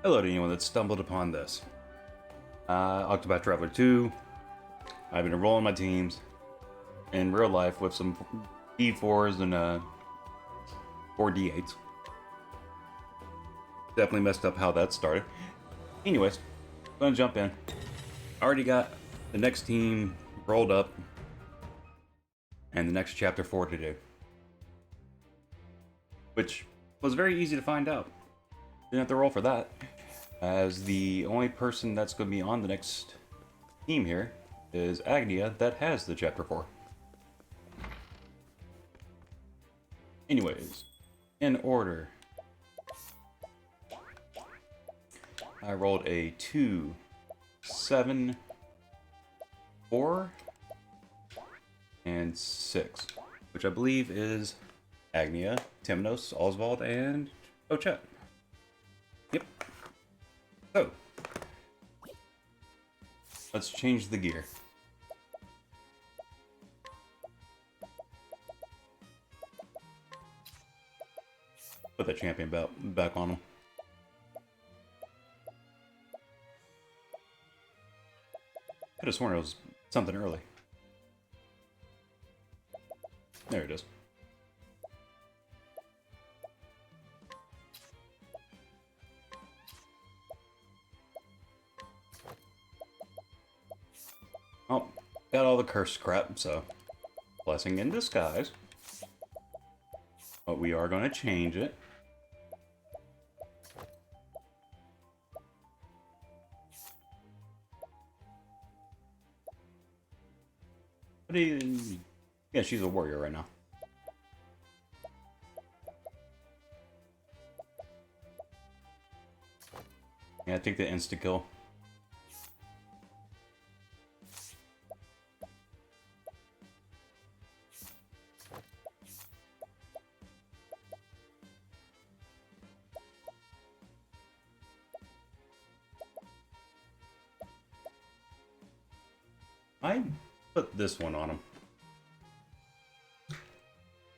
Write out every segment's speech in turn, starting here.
Hello to anyone that stumbled upon this. Octopath Traveler 2. I've been enrolling my teams in real life with some D4s and 4D8s. Definitely messed up how that started. Anyways, gonna jump in. I already got the next team rolled up and the next chapter 4 to do. Which was very easy to find out. Didn't have to roll for that, as the only person that's going to be on the next team here is Agnea that has the chapter 4. Anyways, in order, I rolled a 2, 7, 4, and 6, which I believe is Agnea, Timnos, Oswald, and Ochet. Yep. So, let's change the gear. Put the champion belt back on him. Could have sworn it was something early. There it is. Oh, got all the curse crap, so blessing in disguise. But we are going to change it. But yeah, she's a warrior right now. Yeah, take the insta-kill. I put this one on him.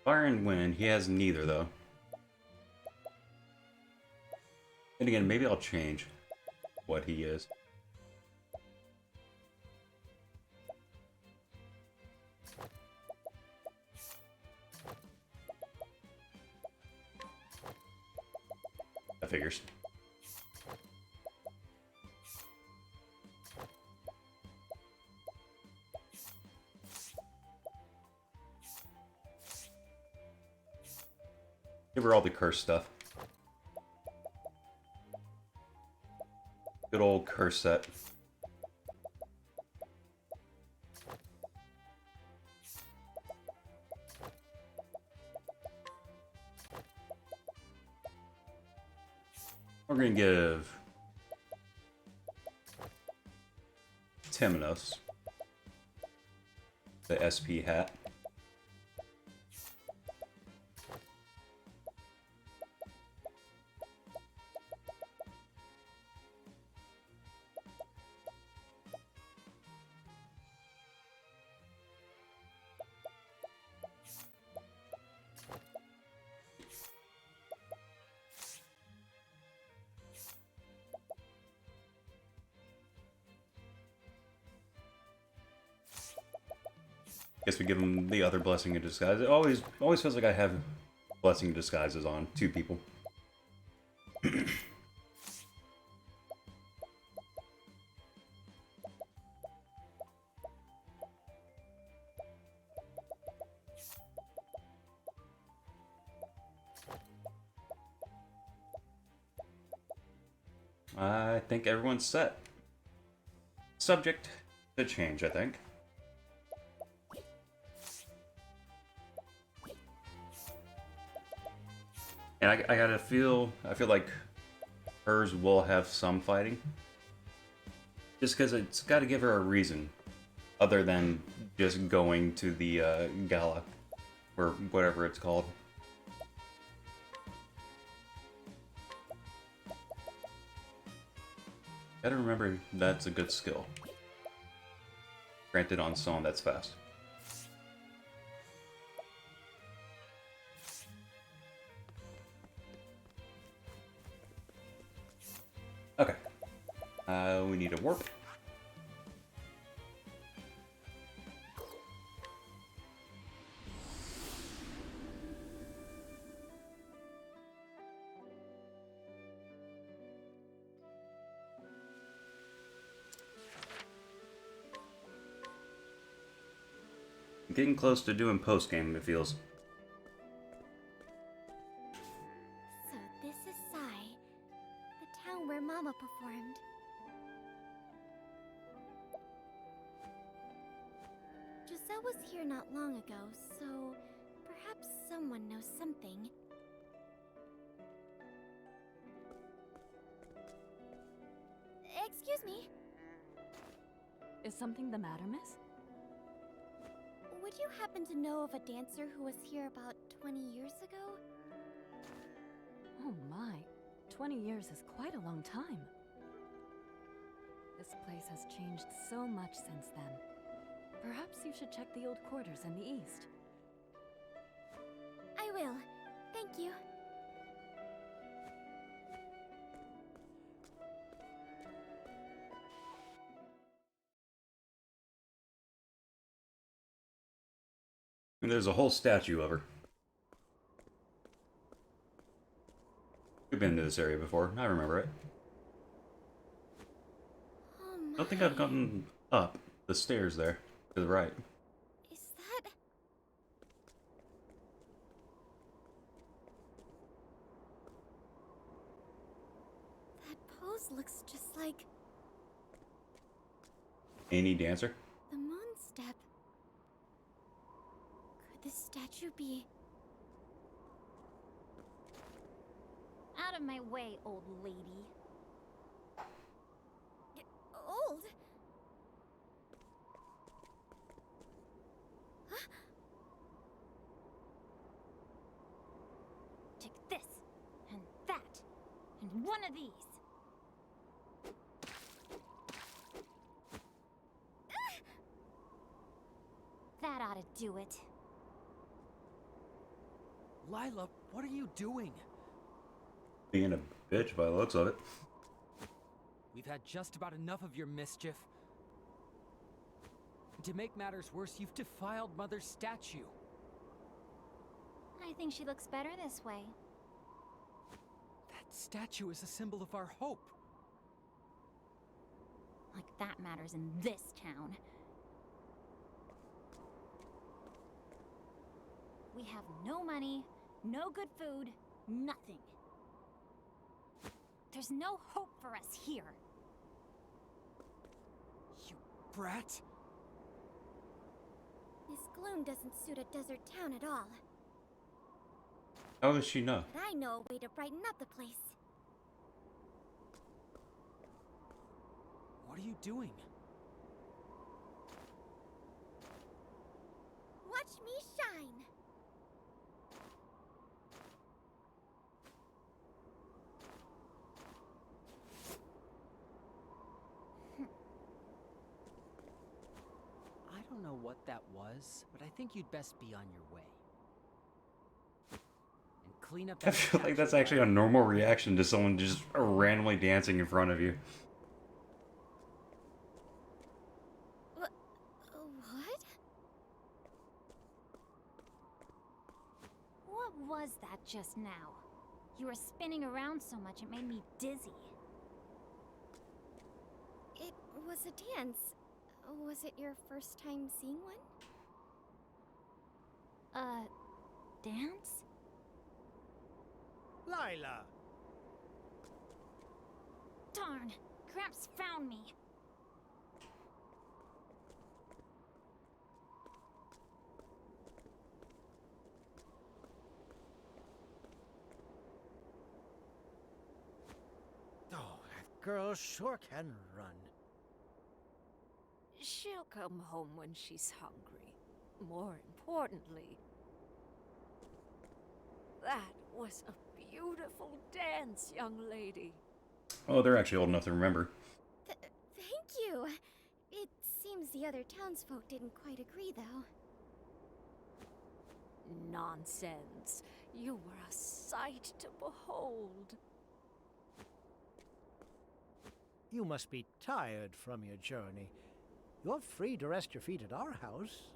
Fire and Wind, he has neither though. And again, maybe I'll change what he is. That figures. Give her all the curse stuff. Good old curse set. We're gonna give Timnos the SP hat. Guess we give him the other blessing in disguise. It always feels like I have blessing in disguises on 2 people. I think everyone's set. Subject to change, I think. And I feel like hers will have some fighting. Just because it's got to give her a reason. Other than just going to the gala. Or whatever it's called. Gotta remember that's a good skill. Granted on someone that's fast. We need a warp. Getting close to doing post-game, it feels. So this is Sai, the town where Mama performed. Giselle was here not long ago, so perhaps someone knows something. Excuse me, Is something the matter, miss? would you happen to know of a dancer who was here about 20 years ago? Oh my, 20 years is quite a long time. This place has changed so much since then. Perhaps you should check the old quarters in the east. I will. Thank you. And there's a whole statue of her. We've been to this area before. I remember it. Oh I don't think I've gotten up the stairs there to the right. Is that... That pose looks just like Any dancer? the moon step. Could this statue be... Out of my way, old lady. Old? Huh? Take this, and that, and one of these. That ought to do it. Lila, what are you doing? Being a bitch by the looks of it. We've had just about enough of your mischief. To make matters worse, you've defiled Mother's statue. I think she looks better this way. That statue is a symbol of our hope. Like that matters in this town. We have no money, no good food, nothing. There's no hope for us here. You brat! Miss Gloom doesn't suit a desert town at all. How does she know? But I know a way to brighten up the place. What are you doing? Watch me shine! I don't know what that was, but I think you'd best be on your way. And clean up I that feel like statue that's actually a normal reaction to someone just randomly dancing in front of you. What? What was that just now? You were spinning around so much it made me dizzy. It was a dance. Was it your first time seeing one? Dance? Lila! Darn! Gramps found me! Oh, that girl sure can run. She'll come home when she's hungry. More importantly, that was a beautiful dance, young lady. Oh, they're actually old enough to remember. Thank you! It seems the other townsfolk didn't quite agree, though. Nonsense. You were a sight to behold. You must be tired from your journey. You're free to rest your feet at our house,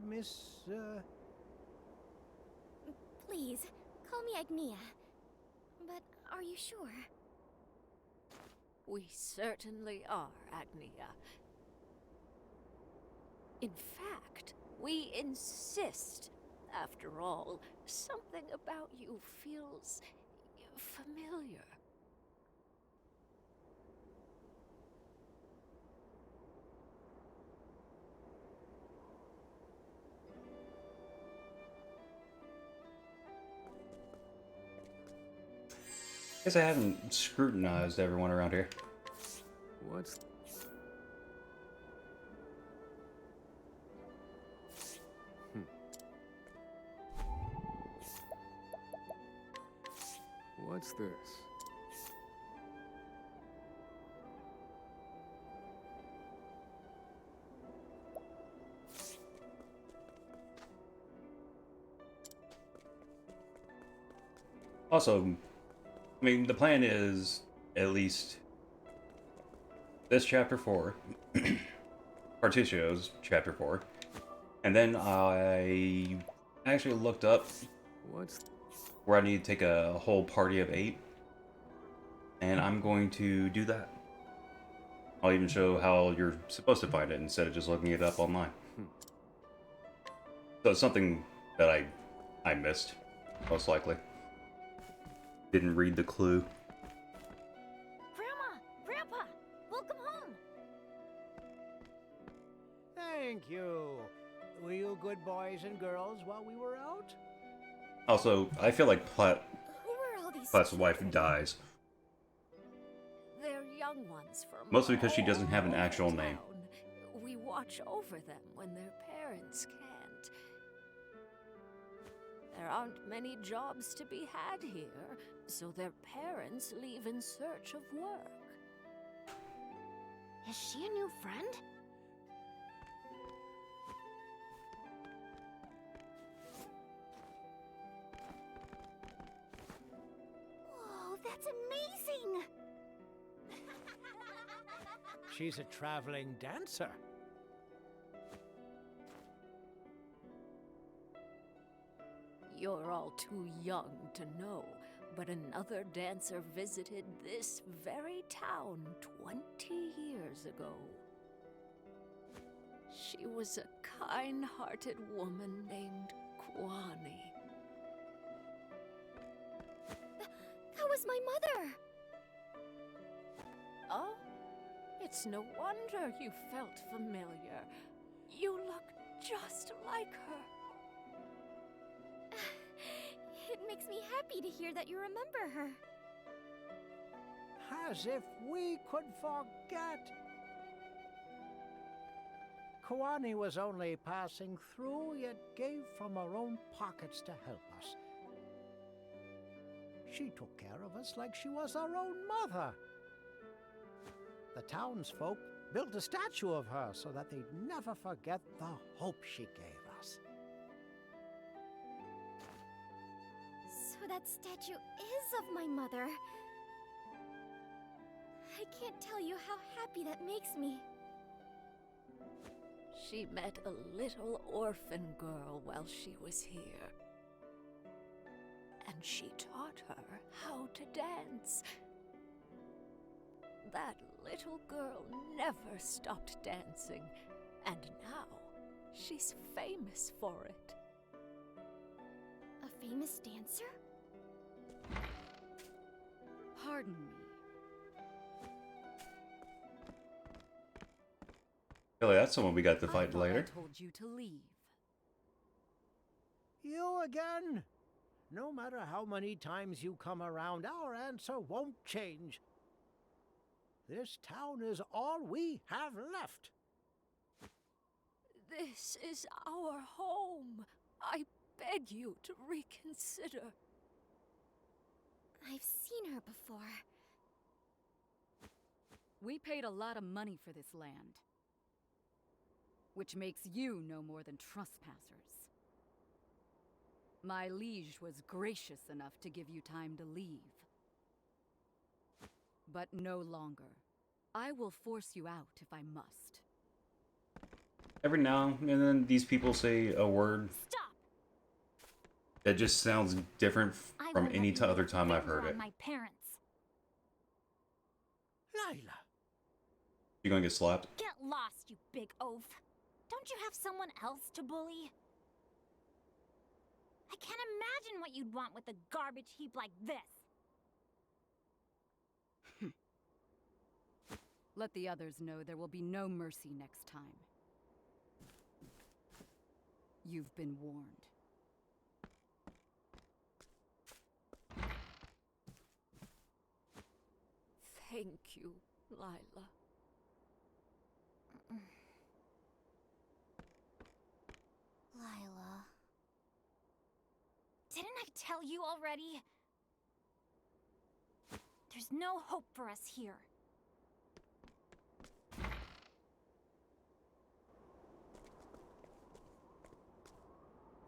Miss, Please, call me Agnea. But are you sure? We certainly are, Agnea. In fact, we insist. After all, something about you feels familiar. Guess I haven't scrutinized everyone around here. What's... What's this? Also, I mean, the plan is at least this chapter 4, Partitio's chapter 4, and then I actually looked up What's... where I need to take a whole party of 8, and I'm going to do that. I'll even show how you're supposed to find it instead of just looking it up online. So it's something that I missed, most likely. Didn't read the clue. Grandma! Grandpa! Welcome home! Thank you. Were you good boys and girls while we were out? Also, I feel like Who are all these Platt's wife children? dies. They're young ones from Mostly because she doesn't all have an over actual name. town. We watch over them when their parents can't. There aren't many jobs to be had here, so their parents leave in search of work. Is she a new friend? Whoa, that's amazing! She's a traveling dancer. You're all too young to know, but another dancer visited this very town 20 years ago. She was a kind-hearted woman named Kwani. That was my mother! Oh, it's no wonder you felt familiar. You look just like her. It makes me happy to hear that you remember her. As if we could forget. Kwani was only passing through, yet gave from her own pockets to help us. She took care of us like she was our own mother. The townsfolk built a statue of her so that they'd never forget the hope she gave us. So that statue is of my mother. I can't tell you how happy that makes me. She met a little orphan girl while she was here. And she taught her how to dance. That little girl never stopped dancing, and now she's famous for it. A famous dancer? Pardon me. Really, that's someone we got to I fight thought later. I told you to leave. You again? No matter how many times you come around, our answer won't change. This town is all we have left. This is our home. I beg you to reconsider. I've seen her before. We paid a lot of money for this land, which makes you no more than trespassers. My liege was gracious enough to give you time to leave. But no longer. I will force you out if I must. Every now and then, these people say a word Stop! that just sounds different I from won't any let you lay other a time I've finger heard on it. my parents. Lila! You gonna get slapped? Get lost, you big oaf. Don't you have someone else to bully? I can't imagine what you'd want with a garbage heap like this. Let the others know there will be no mercy next time. You've been warned. Thank you, Lila. Lila. Didn't I tell you already? There's no hope for us here.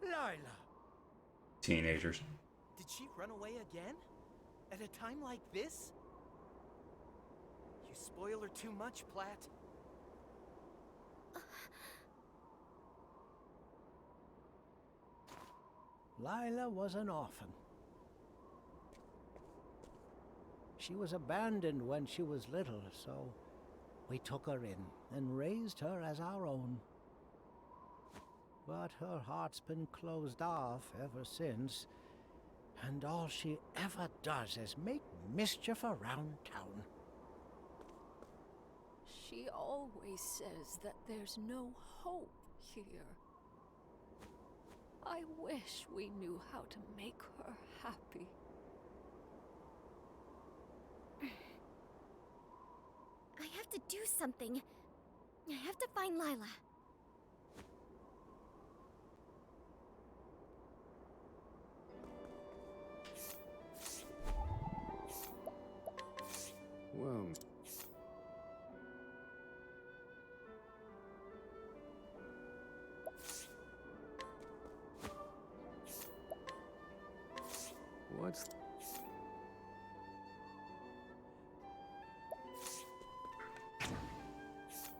Lila! Teenagers. Did she run away again? At a time like this? You spoil her too much, Platt. Lila was an orphan. She was abandoned when she was little, so we took her in and raised her as our own. But her heart's been closed off ever since, and all she ever does is make mischief around town. She always says that there's no hope here. I wish we knew how to make her happy. I have to do something. I have to find Lila. Well, what's...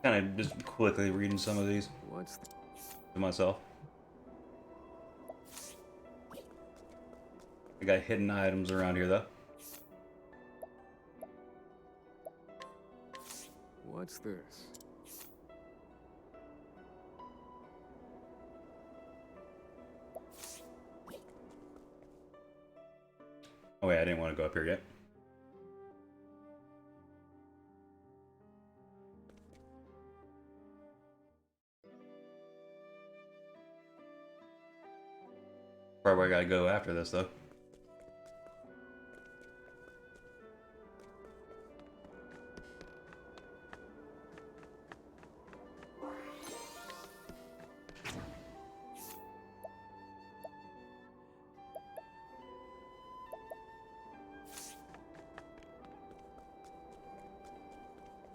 Kind of just quickly reading some of these What's... to myself. I got hidden items around here, though. What's this? Oh wait, I didn't want to go up here yet. Probably where I gotta go after this, though.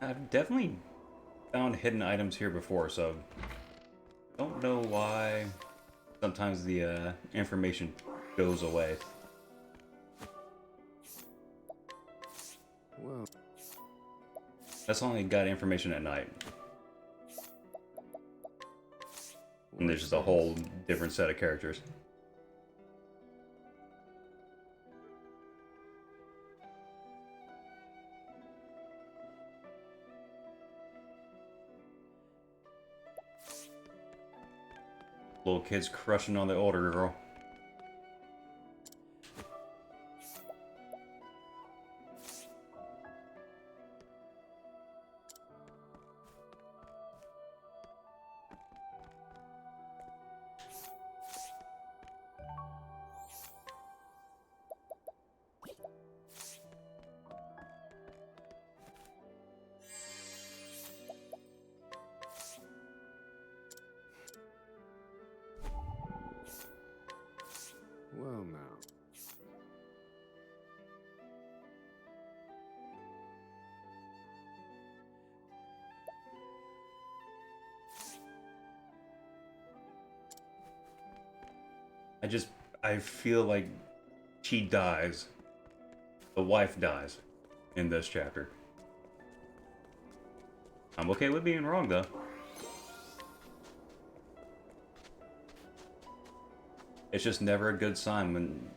I've definitely found hidden items here before, so don't know why sometimes the information goes away. Well, That's only got information at night. And there's just a whole different set of characters. Little kids crushing on the older girl. well now. I feel like she dies. The wife dies in this chapter. I'm okay with being wrong, though. It's just never a good sign when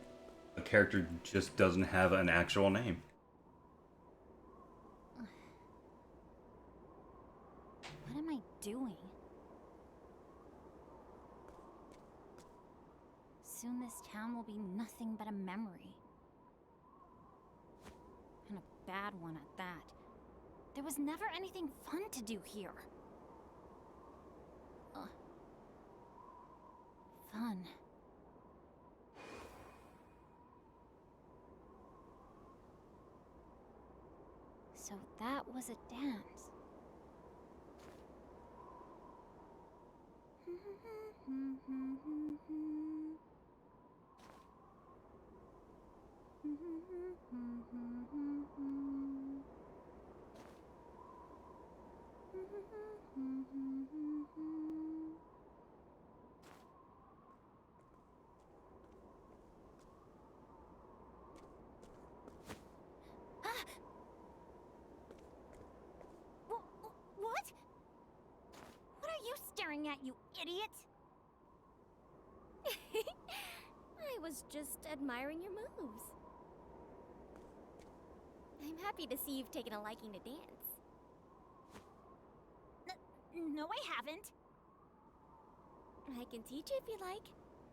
a character just doesn't have an actual name. What am I doing? Soon this town will be nothing but a memory. And a bad one at that. There was never anything fun to do here. Fun. So that was a dance. What? What are you staring at, you idiot? I was just admiring your moves. I'm happy to see you've taken a liking to dance. No, I haven't. I can teach you if you like.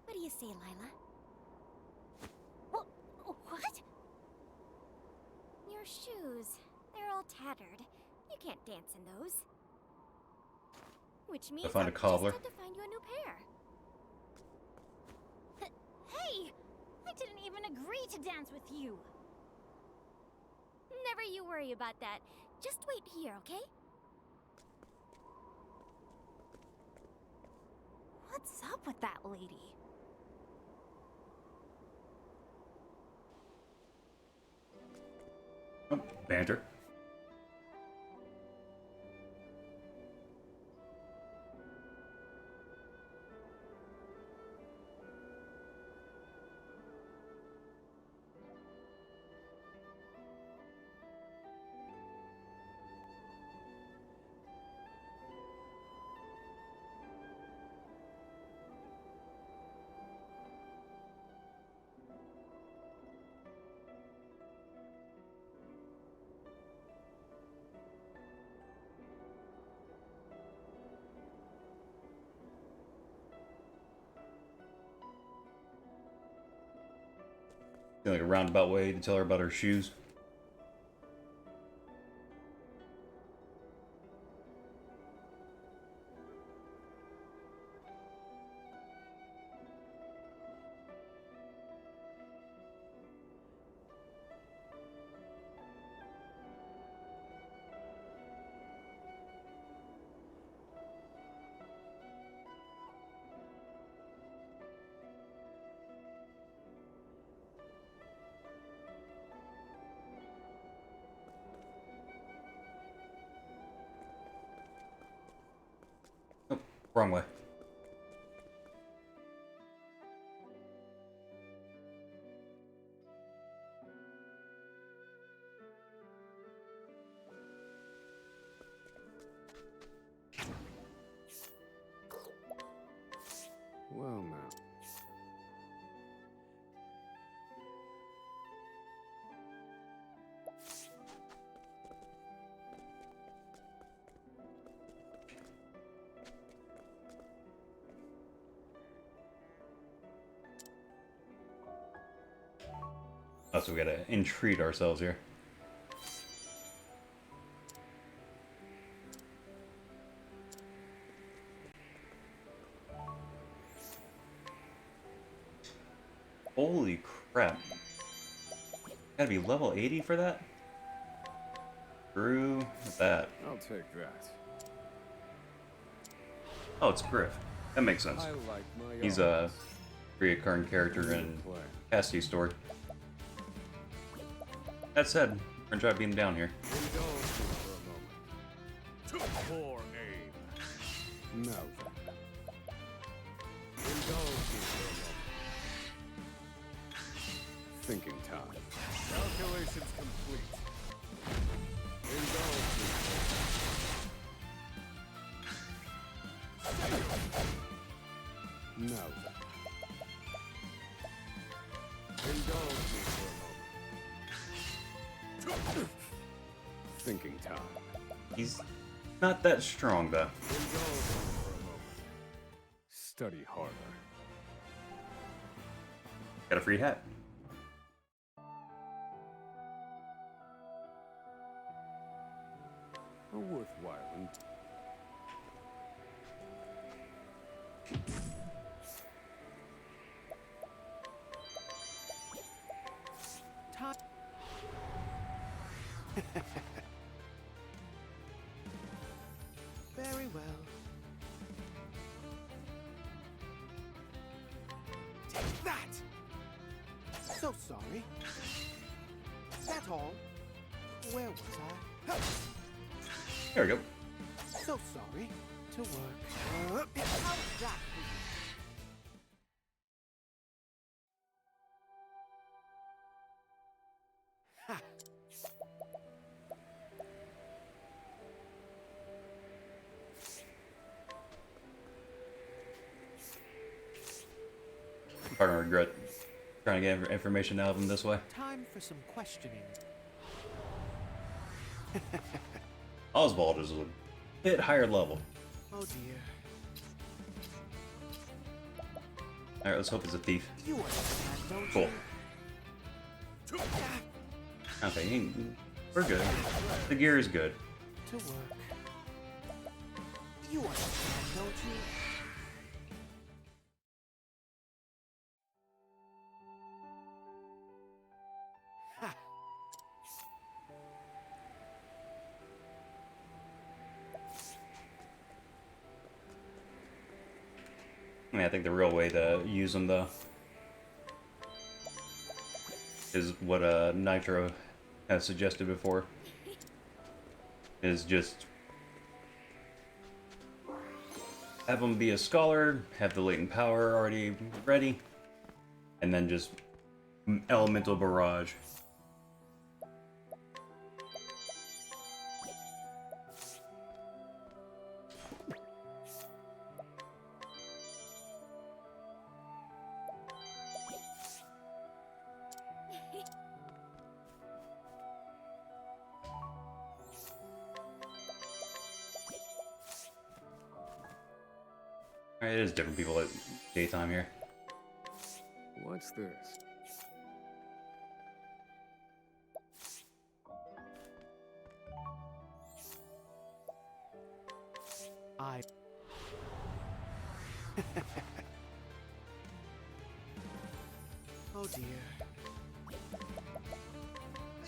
What do you say, Lila? What? Your shoes. They're all tattered. You can't dance in those. Which means find a I'll cobbler. just have to find you a new pair. Hey! I didn't even agree to dance with you! Never you worry about that. Just wait here, okay? What's up with that lady? Oh, banter. Like a roundabout way to tell her about her shoes. Oh, wrong way. Well, now. Oh, so we gotta entreat ourselves here. Holy crap. Gotta be level 80 for that? Screw that. I'll take that. Oh, it's Griff. That makes sense. I like my He's a arms. reoccurring character in Play. Cassidy's story. That said, we're gonna try beating him down here. Indulge me for a moment. Poor aim. Now then. Indulge me for a moment. Thinking time. Calculations complete. Indulge me for a moment. Thinking time. He's not that strong, though. Indulge me for a moment. Study harder. Got a free hat. A worthwhile Very well. Take that! So sorry. That's all. Where was I? There we go. So sorry. To work. How's that? Ha! I'm starting to regret trying to get information out of him this way. Time for some questioning. Oswald is a bit higher level. Oh dear. Alright, let's hope it's a thief. You understand, don't Cool. you? Okay, we're good. The gear is good. To work. You understand, don't you? Ha! I mean, I think the real way to use them, though, is what Nitro has suggested before. Is just have them be a scholar, have the latent power already ready, and then just elemental barrage. Alright, it is different people at daytime here. What's this? Oh dear.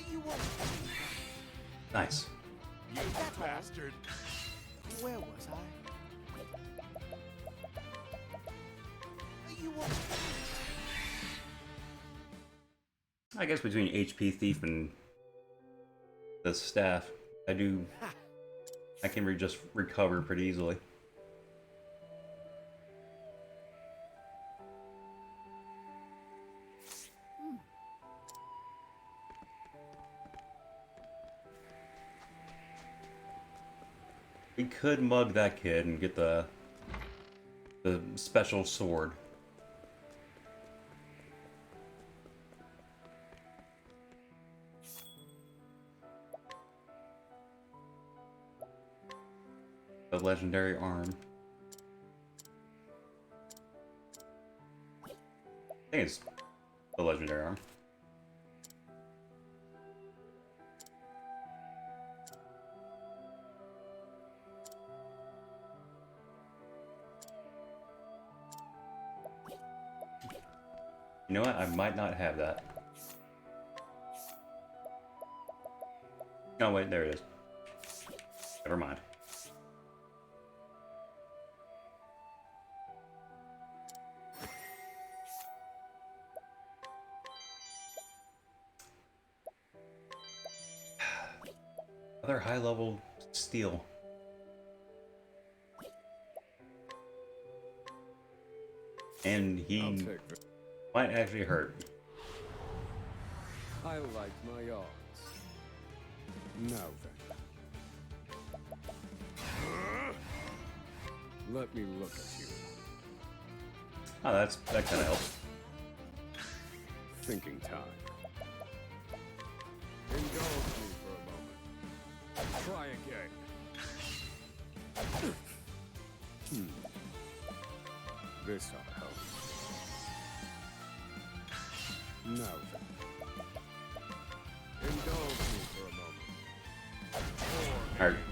You won't. Nice. You bastard! Where was I? You won't. I guess between HP Thief and the staff, I can just recover pretty easily. We could mug that kid and get the special sword. The legendary arm. I think it's the legendary arm. You know what? I might not have that. Oh wait, there it is. Never mind. Other high-level steel. And I'll he take this. might actually hurt. I like my odds. Now then. Let me look at you. Oh, that kind of helps. Thinking time. Indulge me Try again. This ought to help. Now then. Indulge me for a moment. Alright.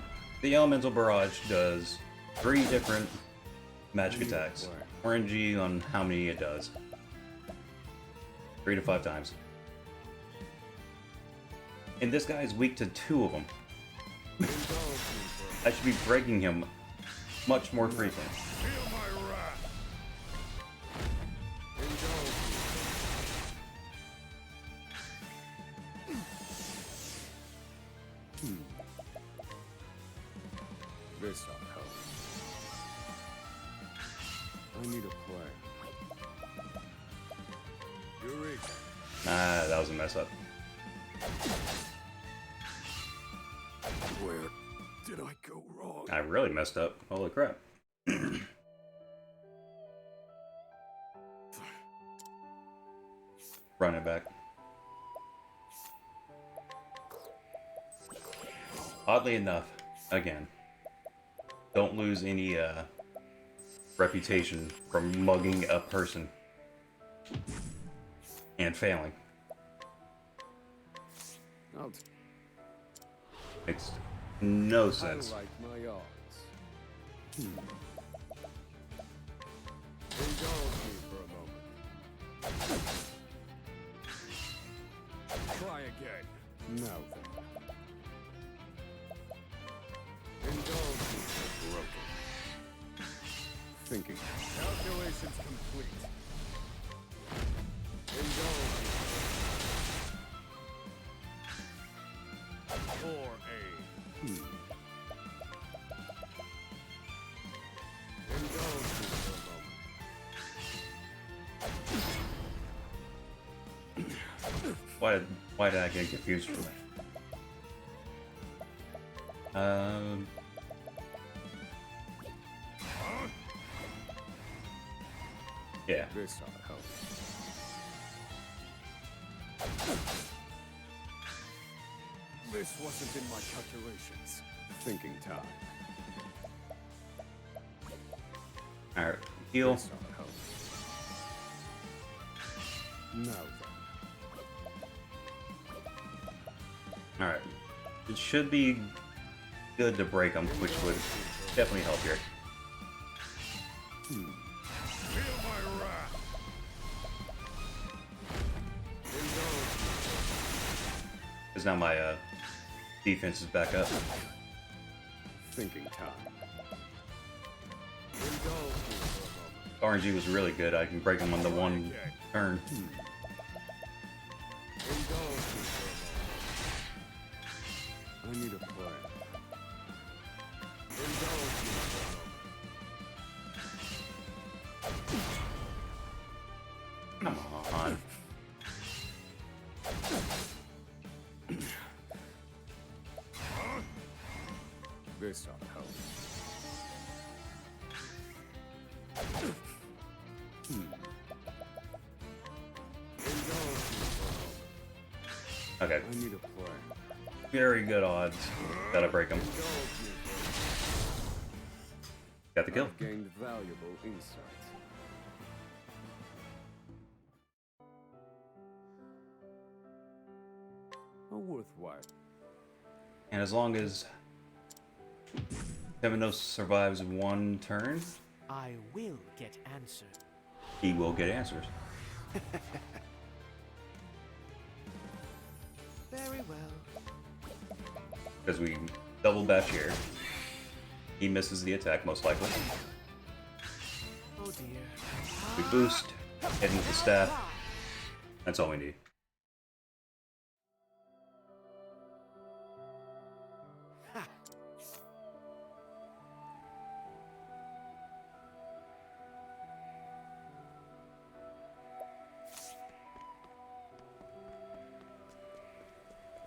The Elemental Barrage does 3 different magic attacks. RNG on how many it does. 3 to 5 times. And this guy is weak to 2 of them. I should be breaking him much more frequent. Feel my wrath. Indulge me. This ought to help. I need a plan. Eureka. Ah, that was a mess up. Where did I go wrong? I really messed up. Holy crap. Run it back. Oddly enough, again, don't lose any reputation from mugging a person and failing. Makes no sense. I like my odds. Indulge me for a moment. Try again. Now then. Indulge me for broken. Thinking. Calculations complete. Indulge me. Poor aim. Indulge me for a moment. Why did I get confused for that? Yeah. This ought to help. This wasn't in my calculations. Thinking time. Alright, heal. This ought to help. Now then. Alright. It should be good to break them, which would definitely help here. Feel my wrath. Indulge me. Because now my defense is back up. Thinking time. Indulge me for a moment. RNG was really good. I can break them on the one turn. Indulge me for a moment. I need a plan. Indulge me for a moment. Come on. This ought to help. Indulge me for a moment. Okay, I need a plan. very good odds that I break them. Indulge me for Got the kill. I've gained valuable insight. A worthwhile. And as long as Temenos survives one turn, I will get answered. he will get answers. Very well. Because we double bash here. He misses the attack, most likely. Oh dear. We boost, hit him with the staff. That's all we need. Ha.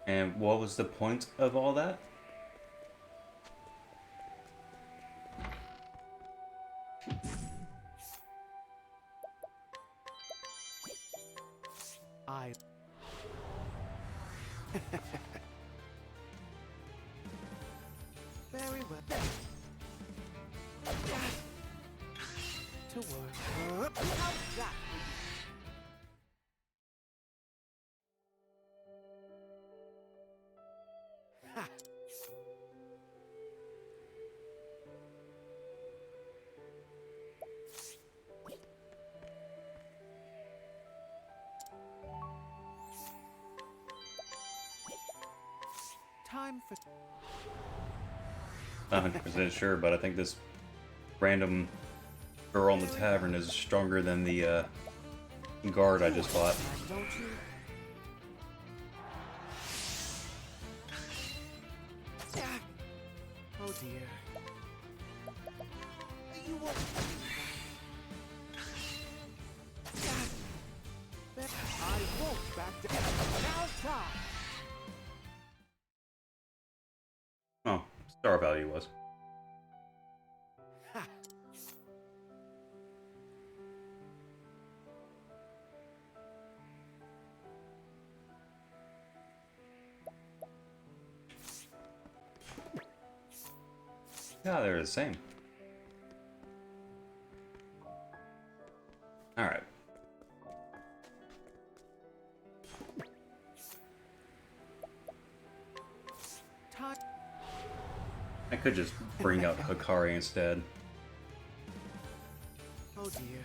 And what was the point of all that? I. well. To work. How's that? Ha. Time for 100% sure, but I think this random girl in the tavern is stronger than the guard I just fought. don't you? Oh dear. You won't. I won't back down. Now stop. Oh, star value was. Ha. Yeah, they're the same. Alright. Time. I could just bring out Hikari instead. Oh dear.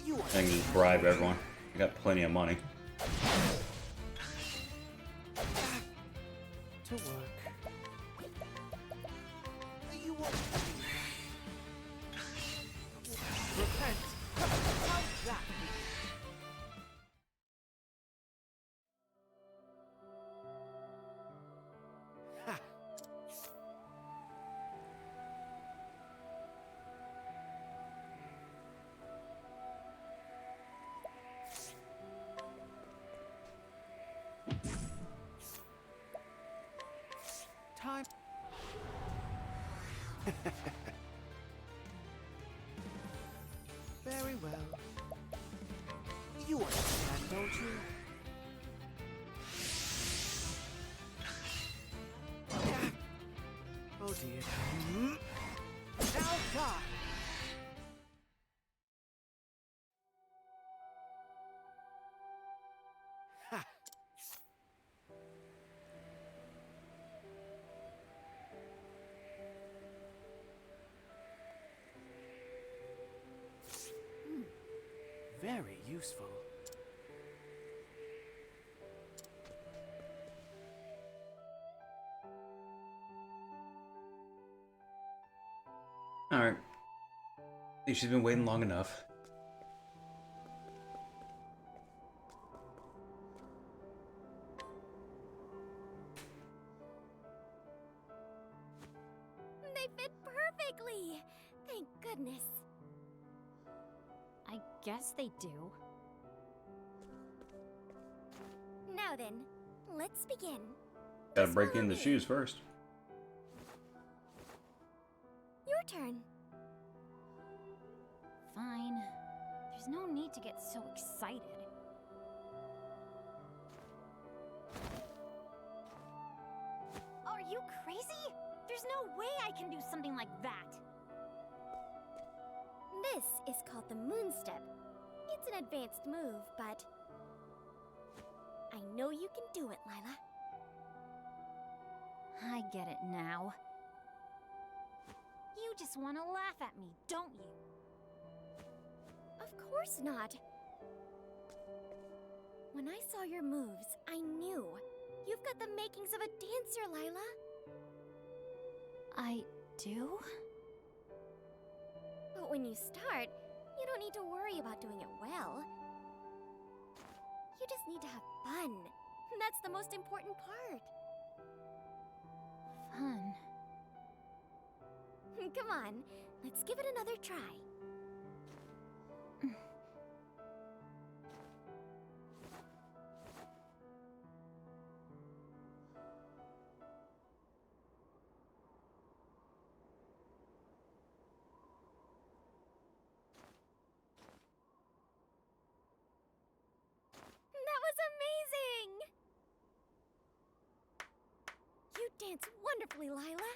You are I can just bribe everyone. I got plenty of money. to work. You won't. Repent. How's that? Ha. Time. Very well. You understand, don't you? Oh dear. Now die! Ha! Very useful. Alright. I think she's been waiting long enough. They fit perfectly! Thank goodness. I guess they do. Now then, let's begin. Gotta Just break follow in the me. shoes first. Your turn. Fine. There's no need to get so excited. Are you crazy? There's no way I can do something like that. This is called the moon step. It's an advanced move, but I know you can do it, Lila. I get it now. You just want to laugh at me, don't you? Of course not. When I saw your moves, I knew. You've got the makings of a dancer, Lila. I do? But when you start, you don't need to worry about doing it well. You just need to have fun. That's the most important part. Fun. Come on, let's give it another try. That was amazing! dance wonderfully, Lila.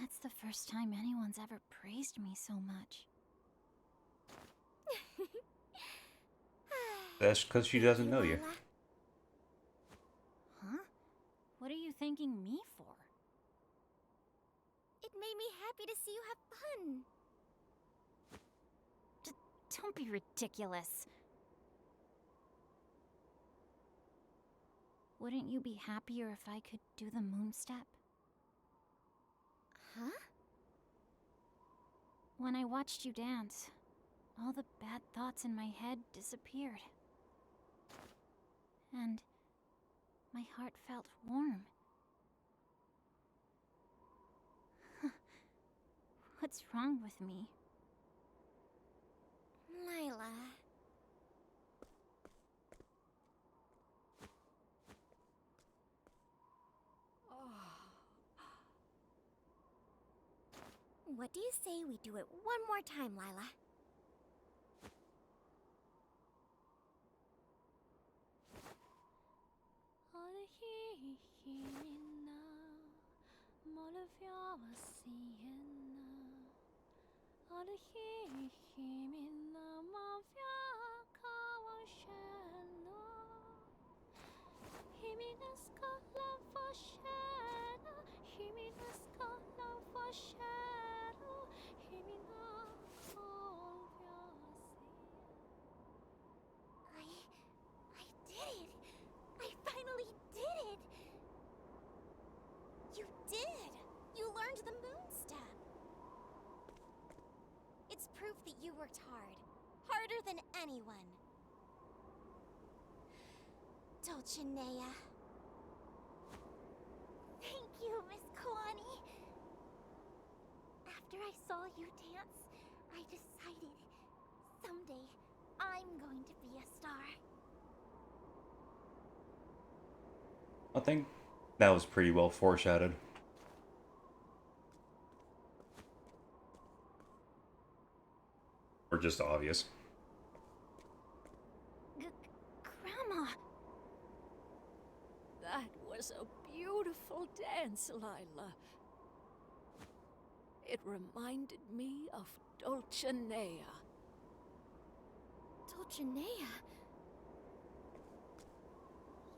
That's the first time anyone's ever praised me so much. That's because she doesn't know you. Lila. Huh? What are you thanking me for? It made me happy to see you have fun. Don't be ridiculous. Wouldn't you be happier if I could do the moon step? Huh? When I watched you dance, all the bad thoughts in my head disappeared. And my heart felt warm. What's wrong with me? Lila. What do you say we do it one more time, Lila? I did it! I finally did it! You did! You learned the moon step! It's proof that you worked hard. Harder than anyone. Dolcinaea. Thank you, Miss Kwani. After I saw you dance, I decided someday I'm going to be a star. I think that was pretty well foreshadowed. Or just obvious. Grandma! That was a beautiful dance, Lila. It reminded me of Dolcinaea. Dolcinaea?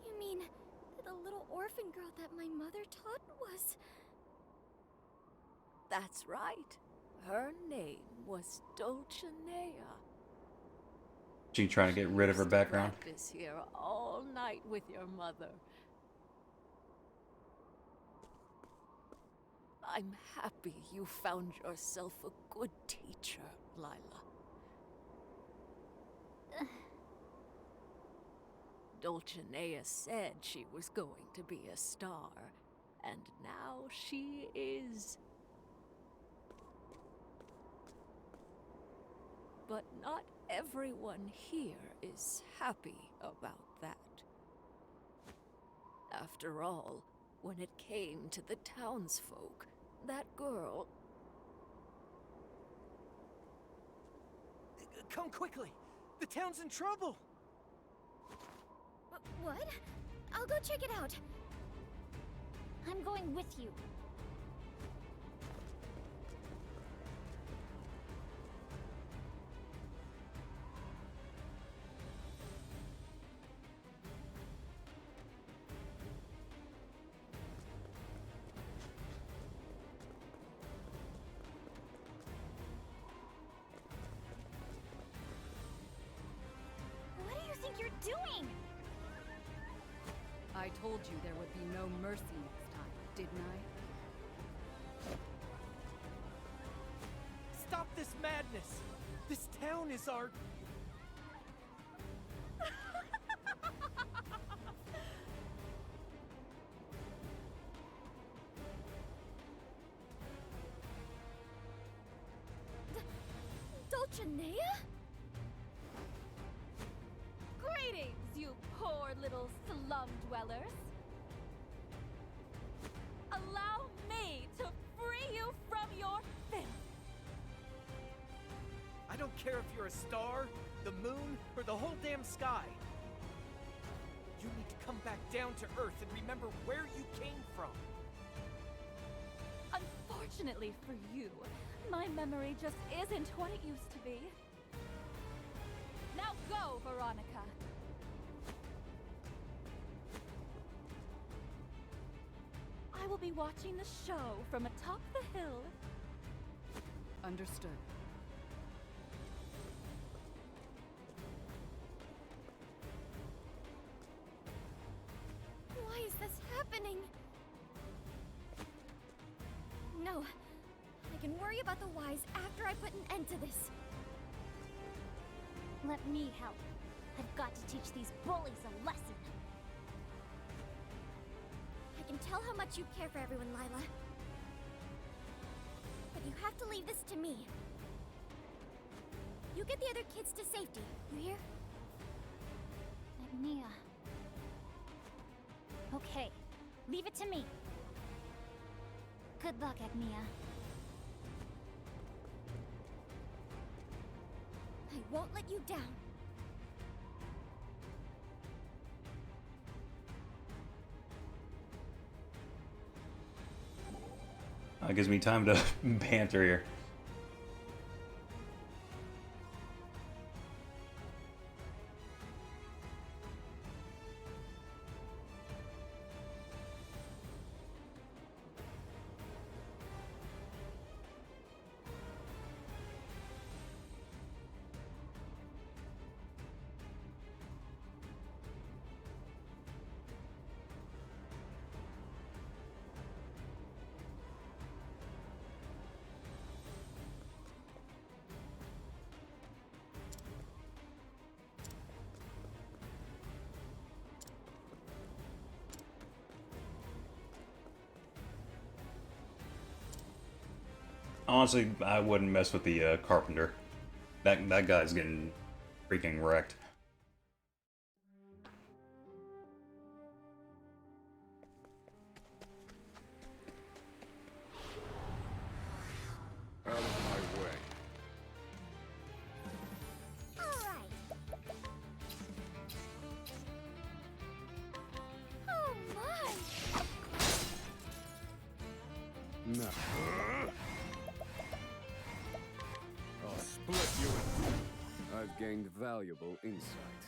You mean the little orphan girl that my mother taught was... That's right. Her name was Dolcinaea. She trying to get rid of her background? Practice here all night with your mother. I'm happy you found yourself a good teacher, Lila. Dolcinaea said she was going to be a star, and now she is. But not everyone here is happy about that. After all, when it came to the townsfolk, that girl... Come quickly! The town's in trouble! What? I'll go check it out. I'm going with you. What do you think you're doing? I told you there would be no mercy next time, didn't I? Stop this madness! This town is our... Dolcinaea? Greetings, you poor little slum dwellers. Allow me to free you from your filth. I don't care if you're a star, the moon, or the whole damn sky. You need to come back down to Earth and remember where you came from. Unfortunately for you, my memory just isn't what it used to be. Now go, Veronica! I will be watching the show from atop the hill. Understood. Why is this happening? No. I can worry about the whys after I put an end to this. Let me help. I've got to teach these bullies a lesson. I can tell how much you care for everyone, Lila. But you have to leave this to me. You get the other kids to safety, you hear? Agnea. Okay, leave it to me. Good luck, Agnea. I won't let you down. That gives me time to banter here. Honestly, I wouldn't mess with the carpenter. That guy's getting freaking wrecked. Out of my way. Alright. Oh my! No. I'll split you in two. I've gained valuable insight.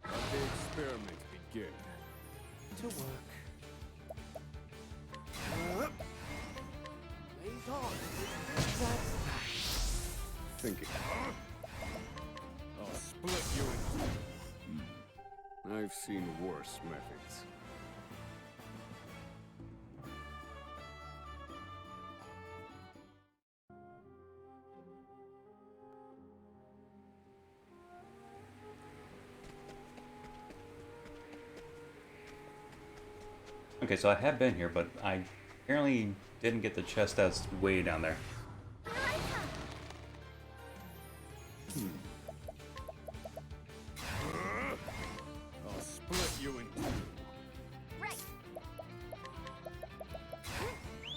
Let the experiment begin. To work. Blaze on. That's Thinking. I'll split you in two. I've seen worse methods. Okay, so I have been here, but I apparently didn't get the chest that's way down there. I'll split you in two. Right.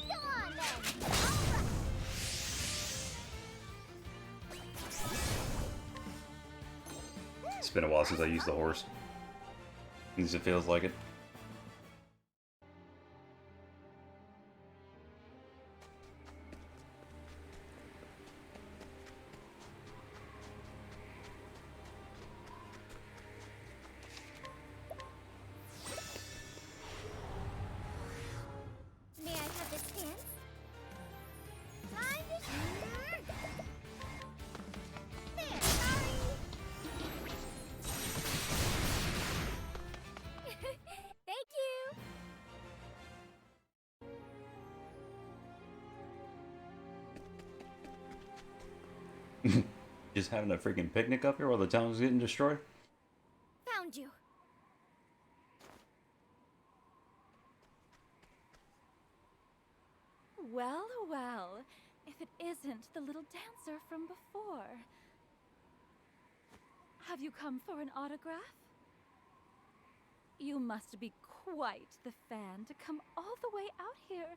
Go on then. Alright. It's been a while since I used the horse. At least it feels like it. May I have this dance? Time to there, sorry. Thank you. Just having a freaking picnic up here while the town's getting destroyed? Found you. Well, well, if it isn't the little dancer from before. Have you come for an autograph? You must be quite the fan to come all the way out here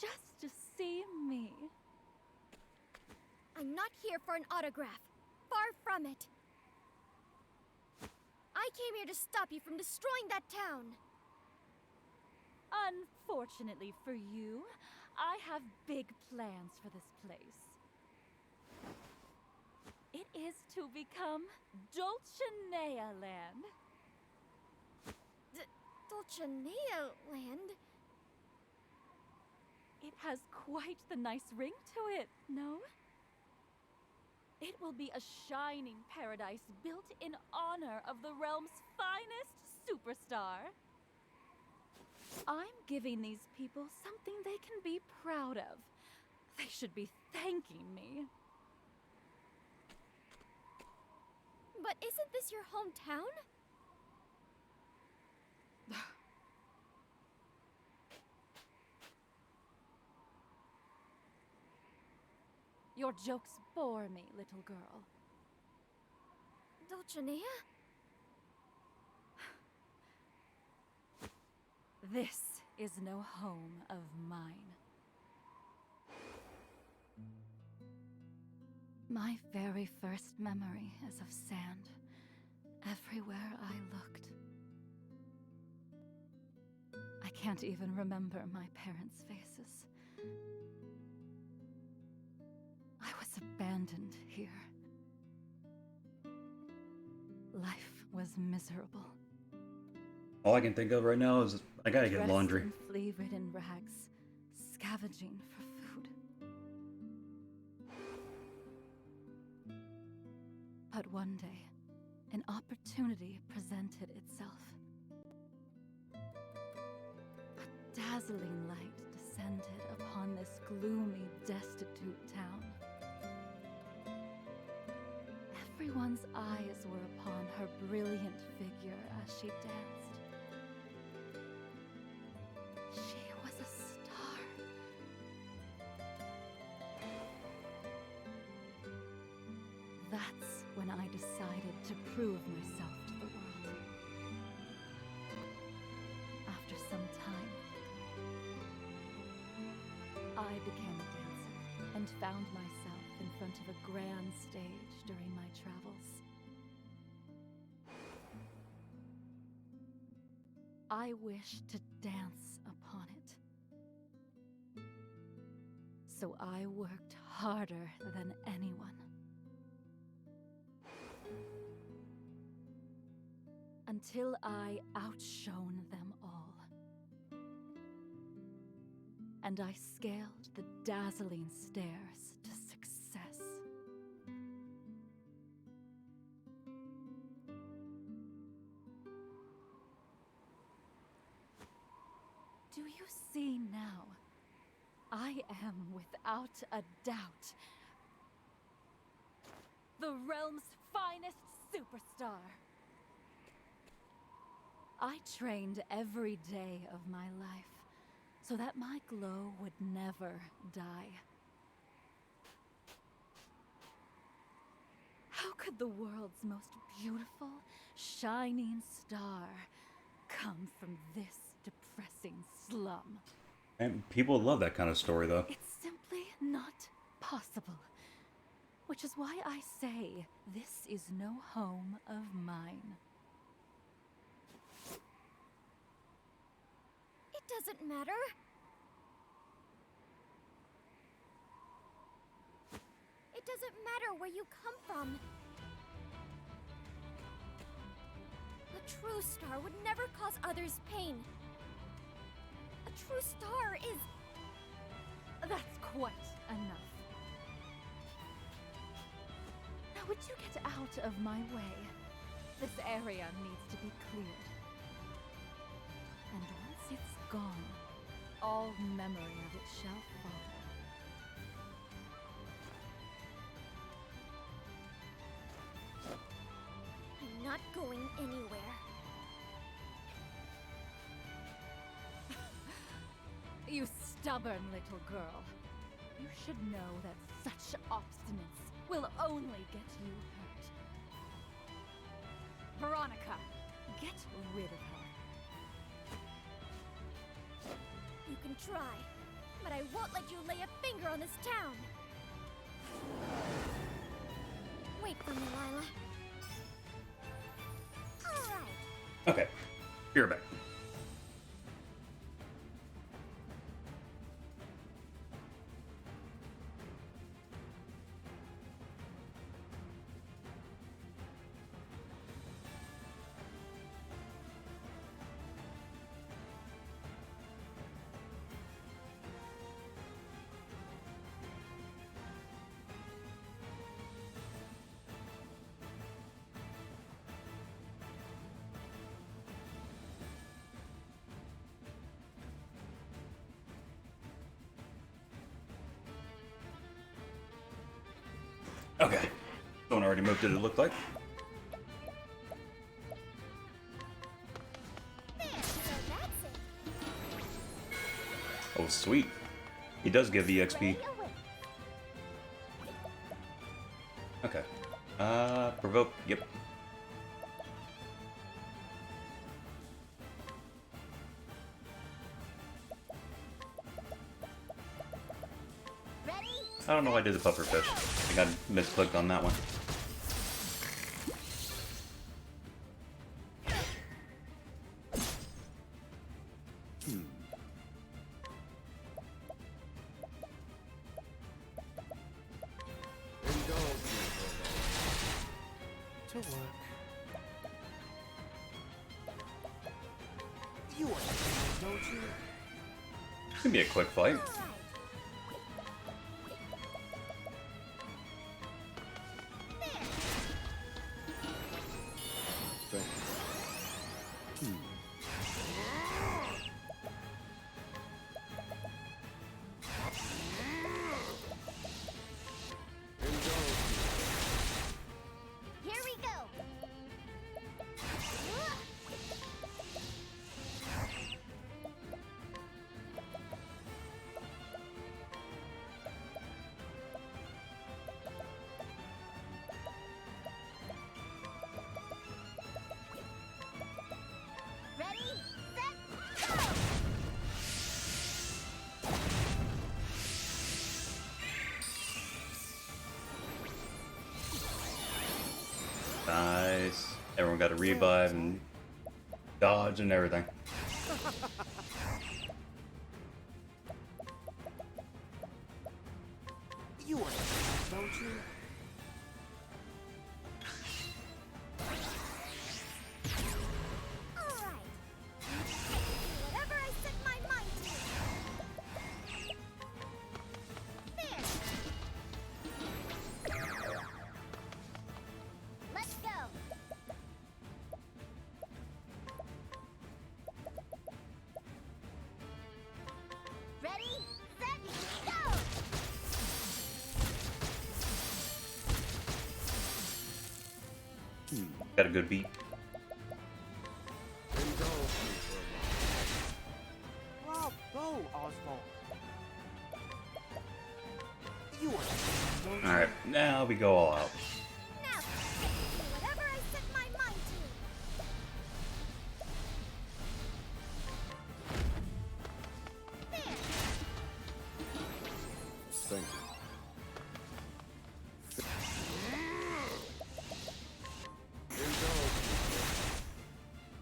just to see me. I'm not here for an autograph. Far from it. I came here to stop you from destroying that town. Unfortunately for you, I have big plans for this place. It is to become Dolcinaea land. Dolcinaea land? It has quite the nice ring to it, no? It will be a shining paradise built in honor of the realm's finest superstar. I'm giving these people something they can be proud of. They should be thanking me. But isn't this your hometown? Your jokes bore me, little girl. Dolcinaea? This is no home of mine. My very first memory is of sand. Everywhere I looked. I can't even remember my parents' faces. I was abandoned here. Life was miserable. All I can think of right now is I gotta get Dressed laundry. in flea-ridden rags, scavenging for food. But one day, an opportunity presented itself. A dazzling light descended upon this gloomy, destitute town. Everyone's eyes were upon her brilliant figure as she danced. She was a star. That's when I decided to prove myself to the world. After some time, I became a dancer and found myself in front of a grand stage during my travels. I wished to dance upon it. So I worked harder than anyone. Until I outshone them all. And I scaled the dazzling stairs to success. Do you see now? I am, without a doubt, the realm's finest superstar. I trained every day of my life so that my glow would never die. How could the world's most beautiful, shining star come from this depressing slum? And people love that kind of story, though. It's simply not possible. Which is why I say this is no home of mine. It doesn't matter. It doesn't matter where you come from. A true star would never cause others pain. A true star is... That's quite enough. Now would you get out of my way? This area needs to be cleared. And once it's gone, all memory of it shall follow. I'm not going anywhere. You stubborn little girl. You should know that such obstinance will only get you hurt. Veronica, get rid of her. can try, but I won't let you lay a finger on this town. Wait for me, Lila. All right. Okay, you're back. Okay. Someone already moved it, it looked like. There, so that's it. Oh, sweet. He does give the XP. Ready away. Okay. Provoke. Yep. Ready? I don't know why I did the pufferfish. I think I misclicked on that one. Indulge me for a moment. To work. You understand, don't you? It's gonna be a quick fight. All right. There. Thank you. Indulge me. Here we go. Ready, set, go! Nice. Everyone got a revive and dodge and everything. You understand, don't you? All right. Whatever I set my mind to. There. Let's go. Ready, set, go! Got a good beat. Indulge me for a moment. Bravo, Oswald. You understand, don't you? Alright, now we go all out. Now, whatever I set my mind to. There. Thank you. Indulge me.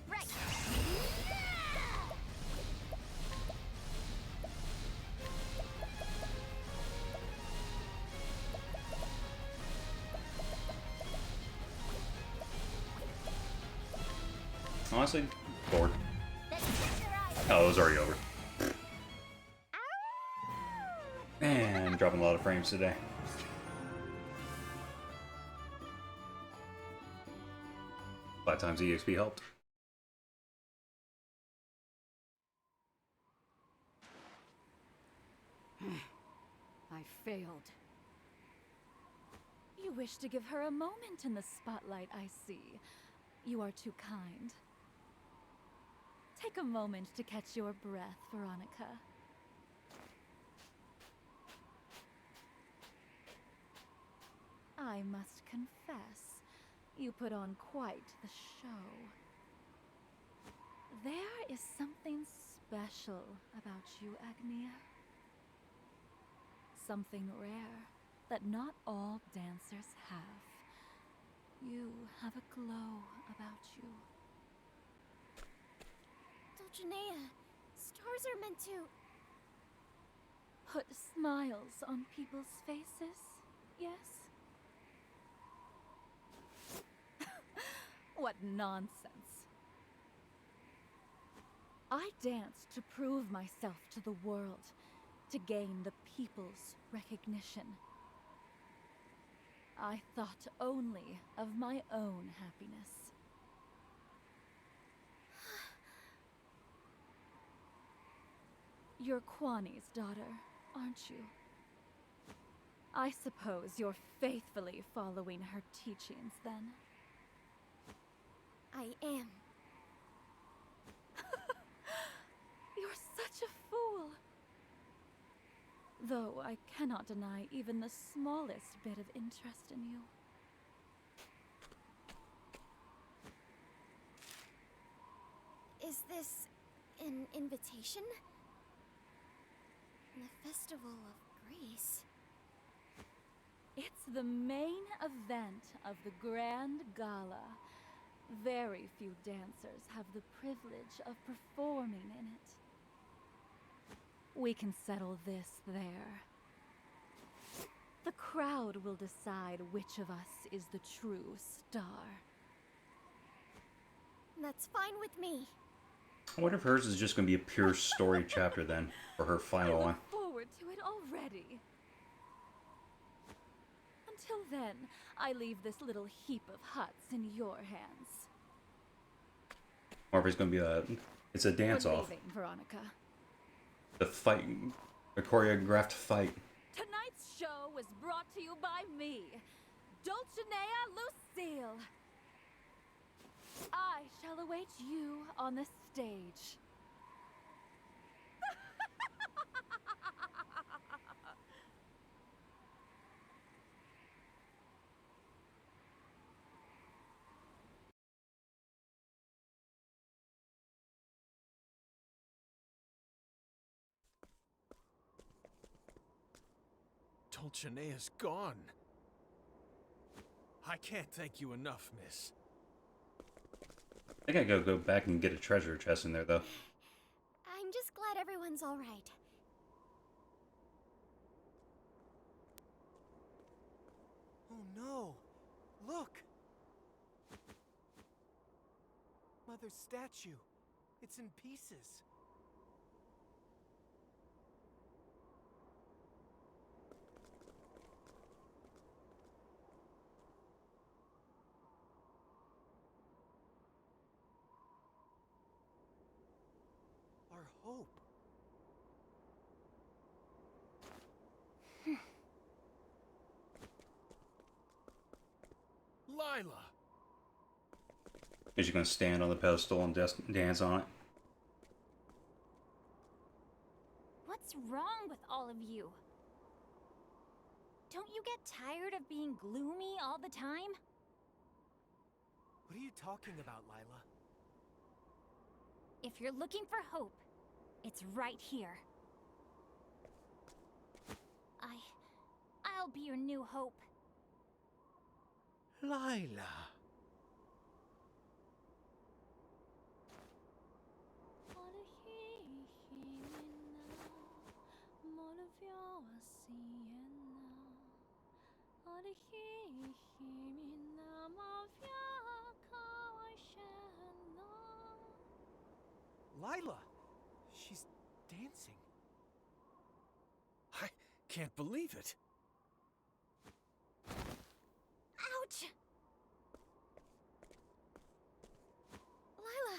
Right. Honestly, bored. Then shut your eyes. Oh, it was already over. Man, dropping a lot of frames today. Five times EXP helped. I failed. You wish to give her a moment in the spotlight, I see. You are too kind. Take a moment to catch your breath, Veronica. I must confess, you put on quite the show. There is something special about you, Agnea. Something rare that not all dancers have. You have a glow about you. Dolcinaea, stars are meant to... Put smiles on people's faces, yes? What nonsense. I dance to prove myself to the world, to gain the people's recognition. I thought only of my own happiness. You're Kwani's daughter, aren't you? I suppose you're faithfully following her teachings, then? I am. You're such a fool! Though I cannot deny even the smallest bit of interest in you. Is this an invitation? The Festival of Grace. It's the main event of the Grand Gala. Very few dancers have the privilege of performing in it. We can settle this there. The crowd will decide which of us is the true star. That's fine with me. I wonder if hers is just going to be a pure story chapter then, for her final I one. look forward to it already. Until then, I leave this little heap of huts in your hands. Or if it's going to be it's a dance-off. We're leaving, Veronica. The fight, a choreographed fight. Tonight's show was brought to you by me, Dolcinaea Lucille. I shall await you on the stage. Dolcinaea's gone. I can't thank you enough, miss. I gotta go back and get a treasure chest in there, though. I'm just glad everyone's all right. Oh no! Look! Mother's statue. It's in pieces. Our hope. Lila! Is she gonna stand on the pedestal and dance on it? What's wrong with all of you? Don't you get tired of being gloomy all the time? What are you talking about, Lila? If you're looking for hope, it's right here. I'll be your new hope. Lila. Lila! She's dancing. I can't believe it. Ouch! Lila!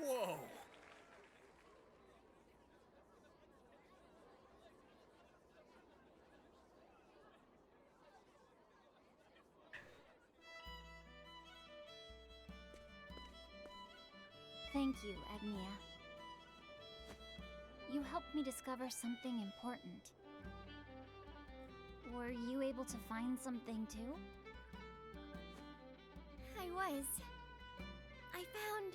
Whoa! Thank you, Agnea. You helped me discover something important. Were you able to find something too? I was. I found...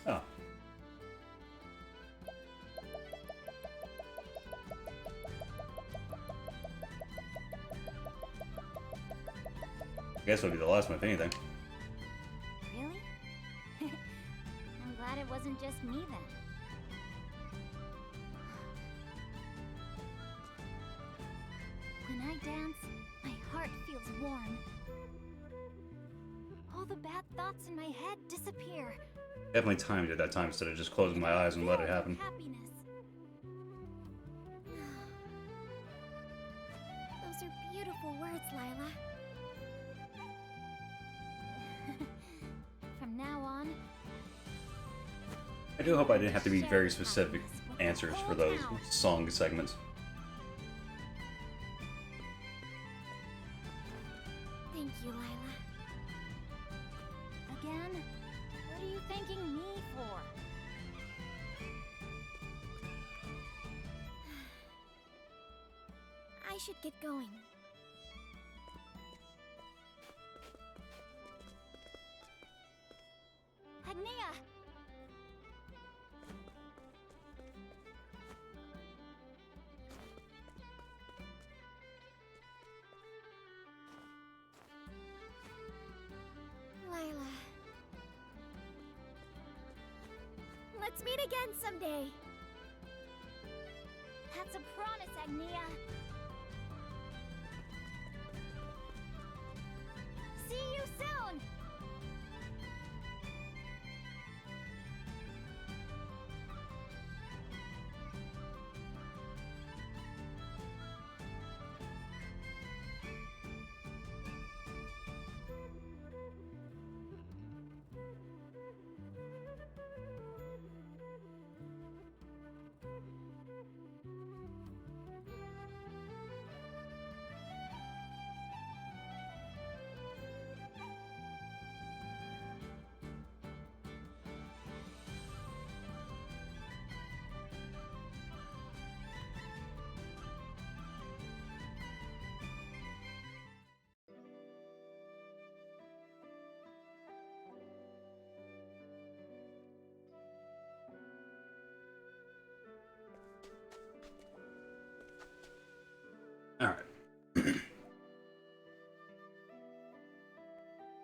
Oh. I guess it'll be the last one, if anything. Really? I'm glad it wasn't just me then. When I dance, my heart feels warm. All the bad thoughts in my head disappear. Definitely timed it that time instead of just closing my eyes and let it happen. Happiness. Those are beautiful words, Lila. From now on, I do hope I didn't have to be very specific answers for those song segments. Thank you, Lila. again? What are you thanking me for? I should get going. Agnea! Lila. Let's meet again someday. That's a promise, Agnea. See you soon! Alright.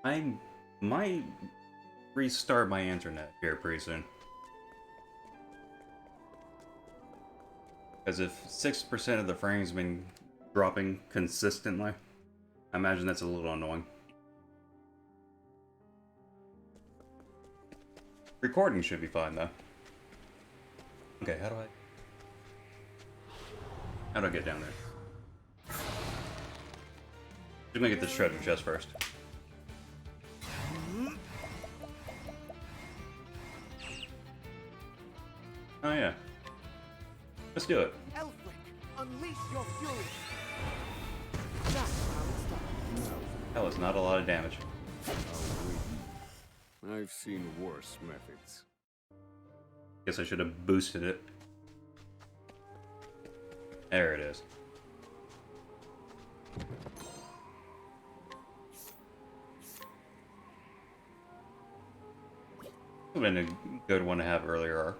I might restart my internet here pretty soon. Because if 6% of the frames have been dropping consistently, I imagine that's a little annoying. Recording should be fine though. Okay, how do I get down there? Just gonna get this treasure chest first. Oh yeah. Let's do it. Elfric, unleash your fury. That's how it's done. That was not a lot of damage. I've seen worse methods. Guess I should have boosted it. There it is. Would have been a good one to have earlier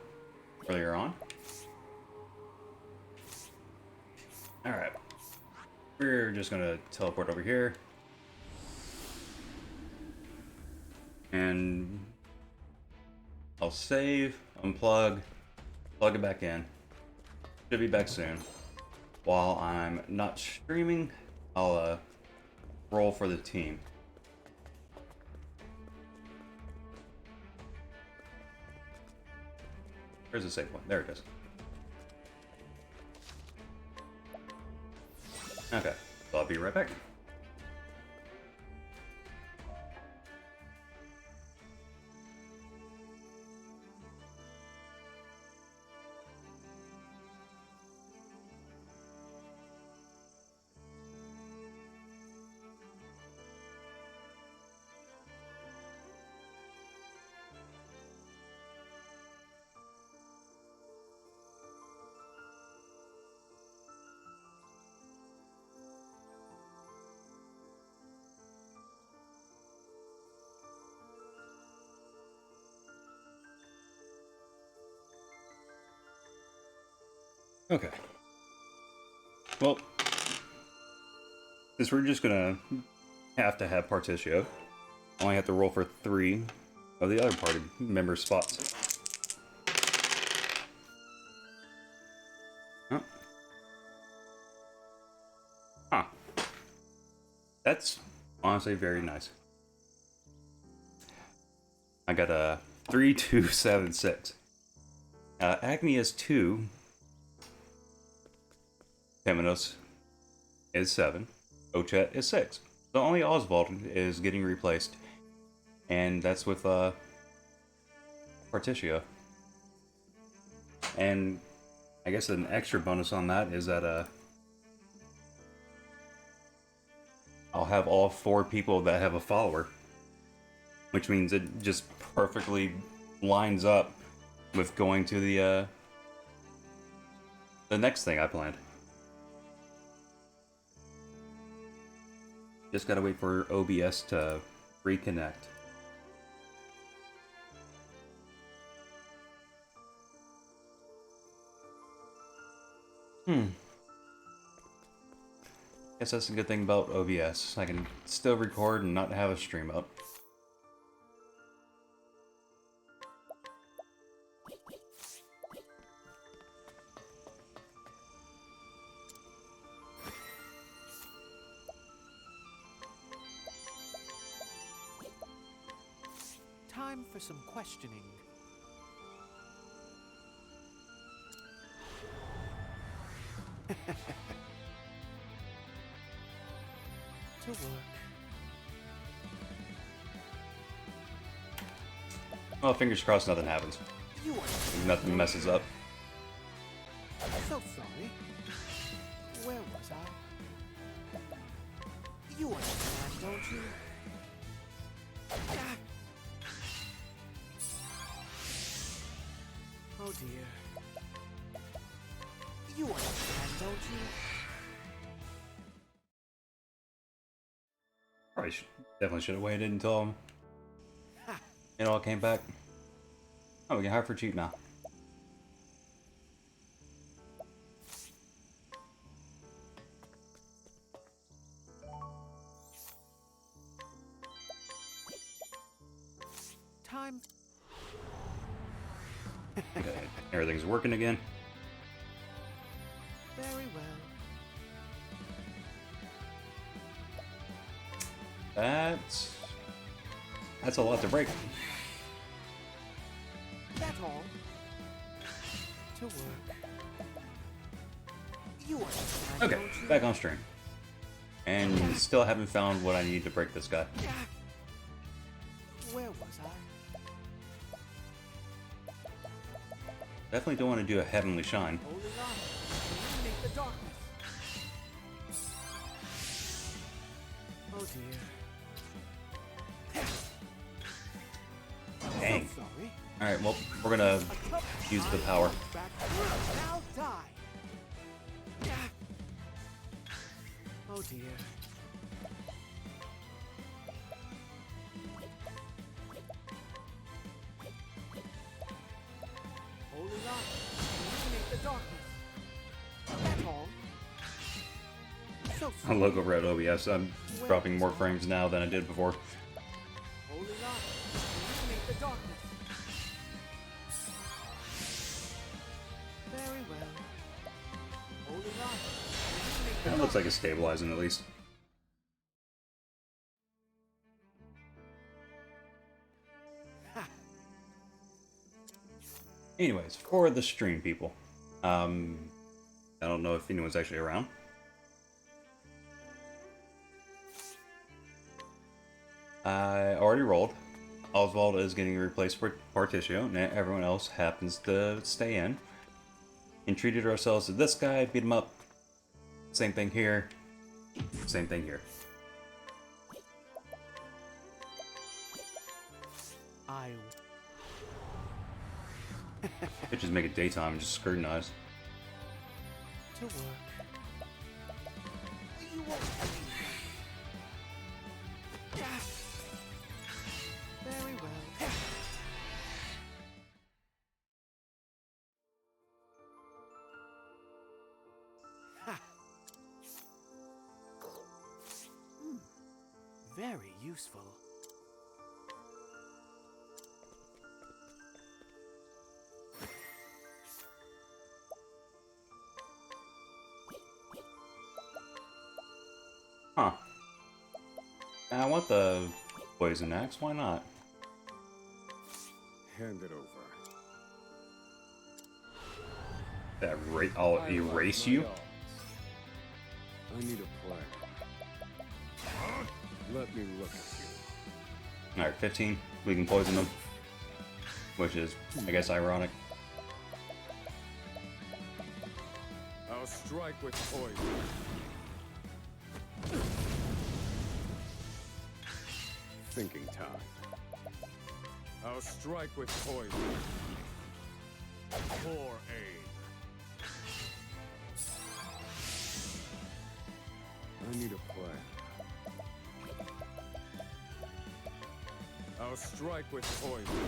on. Alright. We're just gonna teleport over here. And I'll save, unplug, plug it back in. Should be back soon. While I'm not streaming, I'll roll for the team. Where's the save point? There it is. Okay, so I'll be right back. Okay. Well, since we're just gonna have to have Partitio, I only have to roll for 3 of the other party member spots. Oh. Huh. That's honestly very nice. I got a 3, 2, 7, 6. Agnea is 2. Temenos is 7. Ochet is 6. So only Oswald is getting replaced. And that's with Partitio. And I guess an extra bonus on that is that I'll have all 4 people that have a follower. Which means it just perfectly lines up with going to the next thing I planned. Just gotta wait for OBS to reconnect. Guess that's a good thing about OBS. I can still record and not have a stream up. Time for some questioning. To work. Well, fingers crossed nothing happens. You understand, Nothing messes up. so sorry. Where was I? You understand, don't you? Ah. Oh dear. You understand, don't you? Probably definitely should have waited until it all came back. Oh, we can hire for cheap now. Time. Okay, everything's working again. Very well. That's a lot to break. That's all. To work. You understand, Okay, don't you? back on stream. And still haven't found what I need to break this guy. Where was I? Definitely don't want to do a Heavenly Shine. Holy light, illuminate the darkness. Oh dear. Dang. So sorry. Alright, well, we're gonna use the power. Back now die. Oh dear. Holy light, illuminate the darkness. That's all. So I sorry. look over at OBS. I'm dropping more frames now than I did before. Holy light, illuminate the darkness. Very well. Holy light, illuminate the That looks like it's stabilizing at least. Ha. Anyways, for the stream people. I don't know if anyone's actually around. I already rolled. Oswald is getting replaced for Partitio, and everyone else happens to stay in. And treated ourselves to this guy, beat him up. Same thing here. Same thing here. Could just make it daytime and just scrutinize. To work. You won't very well. Very useful. Huh. I want the poison axe, why not? Hand it over. I'll I erase like my you? odds. I need a plan. Let me look at you. Alright, 15. We can poison them. Which is, I guess, ironic. I'll strike with poison. Thinking time. I'll strike with poison. Poor aim. I need a plan. I'll strike with poison.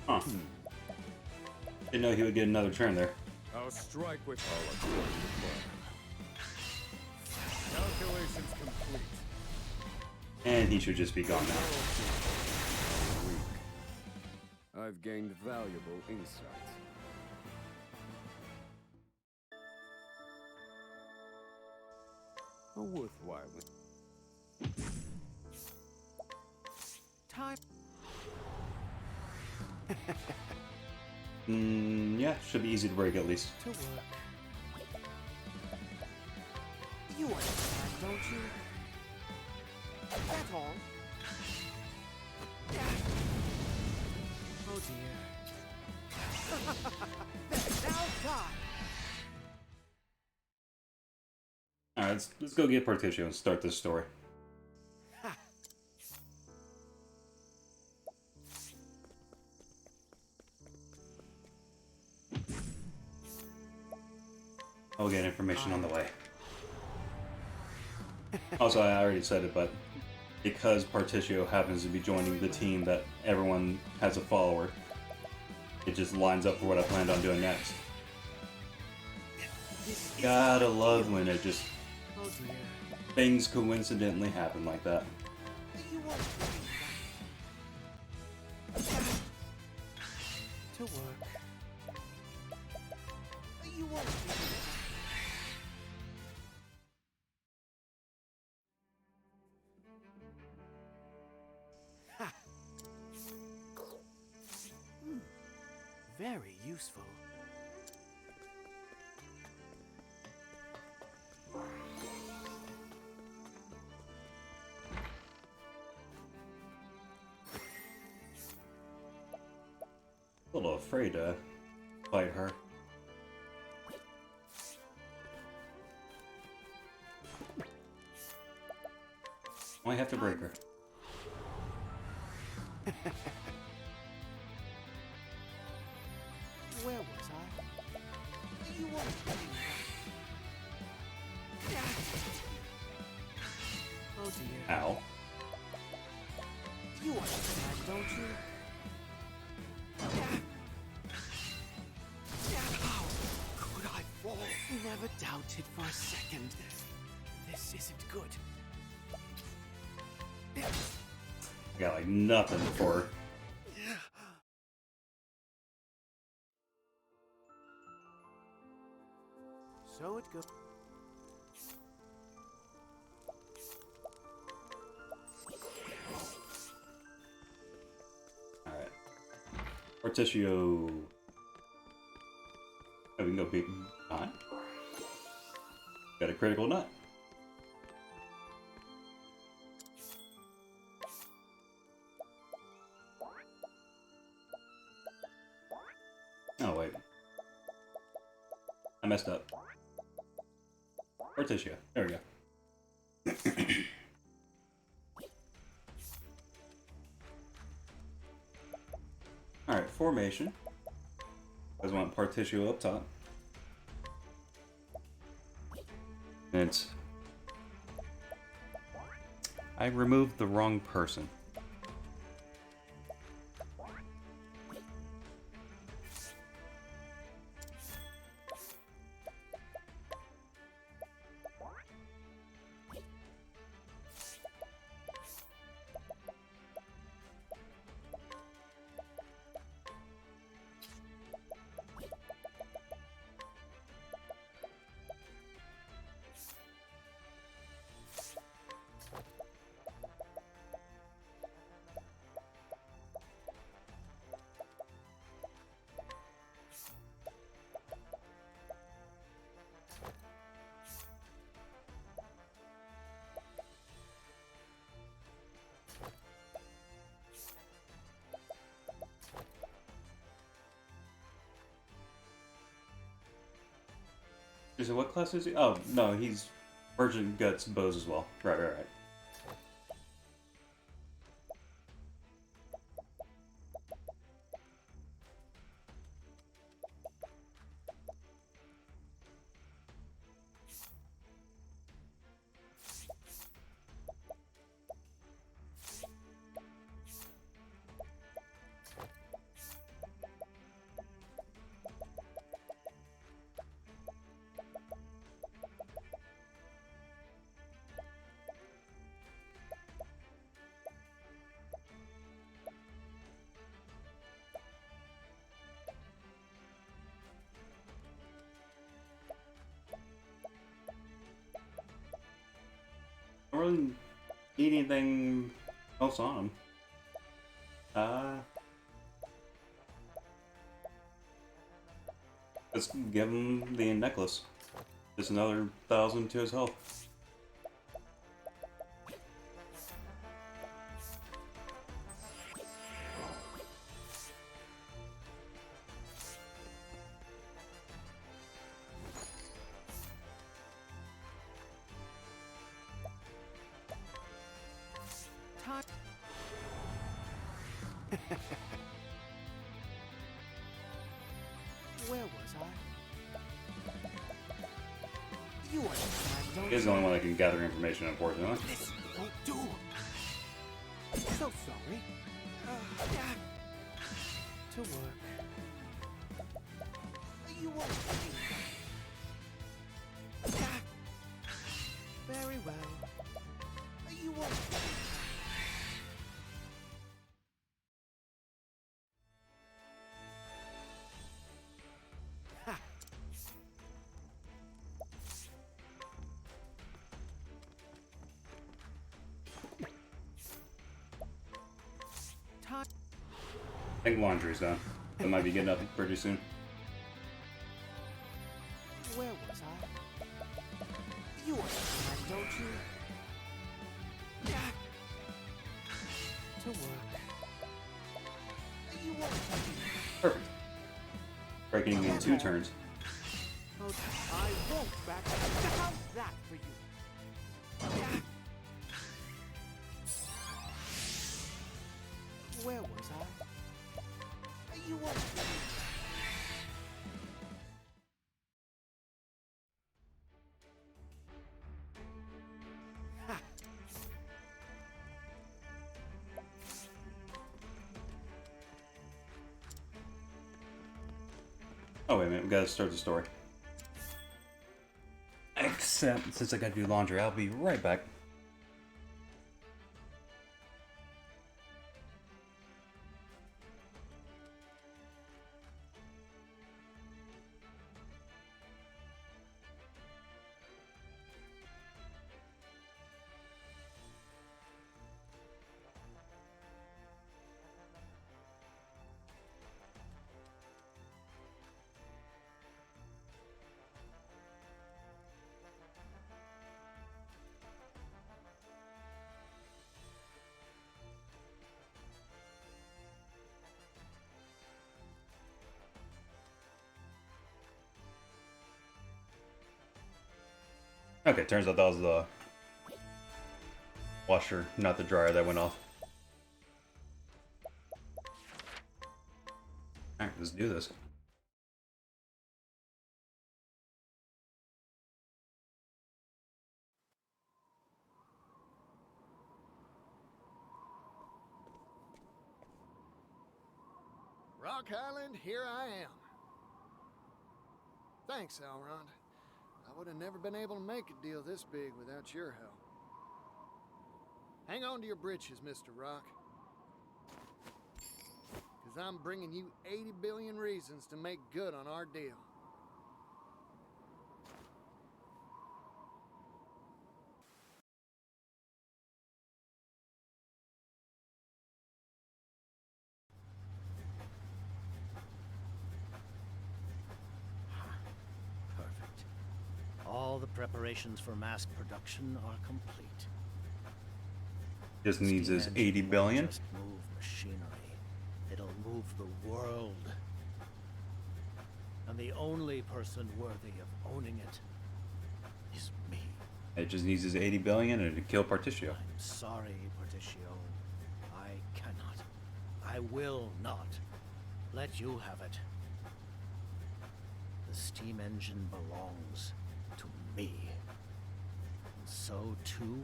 Huh. Didn't know he would get another turn there. I'll strike with all according to plan. Calculations complete. And he should just be gone now. Weak. I've gained valuable insight. A worthwhile. Time. Yeah, should be easy to break at least. To work. You understand, don't you? That's all. Oh dear. Now die. Alright, let's go get Partitio and start this story. I'll get information on the way. Also, I already said it, but because Partitio happens to be joining the team that everyone has a follower, it just lines up for what I planned on doing next. Gotta love when it just... Oh dear. things coincidentally happen like that. You won't to work. You won't be. Very useful. A little afraid to fight her. Might have to break her. Where was I? You won't be. Oh dear. Ow. You understand, don't you? How could I fall? Never doubted for a second. This isn't good. I got like nothing for her. So it goes. Alright. Partitio. Oh, we can go beat. Fine. Got a critical nut. Oh, wait. I messed up. Partitio. There we go. Alright, formation. I want Partitio up top. And it's... I removed the wrong person. Is it what class is he? Oh, no, he's Virgin Guts bows as well. Right. I don't really need anything else on him. Let's give him the necklace. Just another 1,000 to his health. Where was I? You understand, don't He's the only one that can gather information, unfortunately. This won't do. So sorry. To work. You won't. Very well. You won't. I think laundry's done. That might be getting up pretty soon. Where was I? You understand, don't you? To work. You won't. Perfect. Breaking in 2 turns. Okay, I won't back. How's that for you? Where was I? You won't. Ha. Oh, wait a minute. We gotta start the story. Except, since I gotta do laundry, I'll be right back. Okay, turns out that was the washer, not the dryer that went off. Alright, let's do this. Rock Island, here I am. Thanks, Elrond. I would have never been able to make a deal this big without your help. Hang on to your britches, Mr. Rock. Because I'm bringing you 80 billion reasons to make good on our deal. Perfect. All the preparations for mass production are complete. Just needs his 80 billion. Just move machinery. It'll move the world. And the only person worthy of owning it is me. It just needs his 80 billion and to kill Partitio. I'm sorry, Partitio. I cannot. I will not let you have it. The steam engine belongs to me. And so too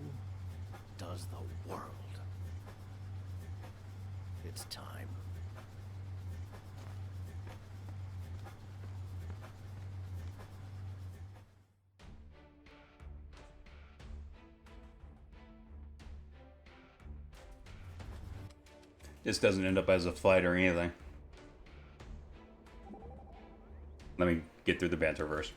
does the world. It's time. This doesn't end up as a fight or anything. Let me get through the banter verse.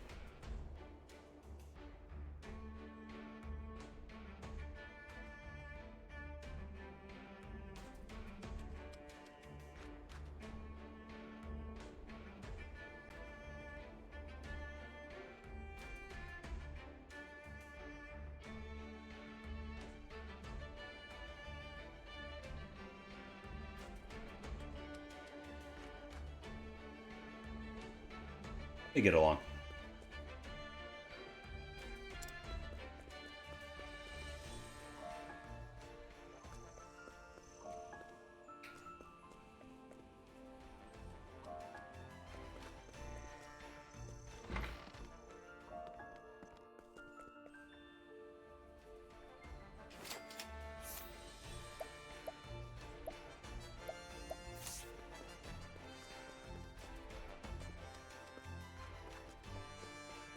They get along.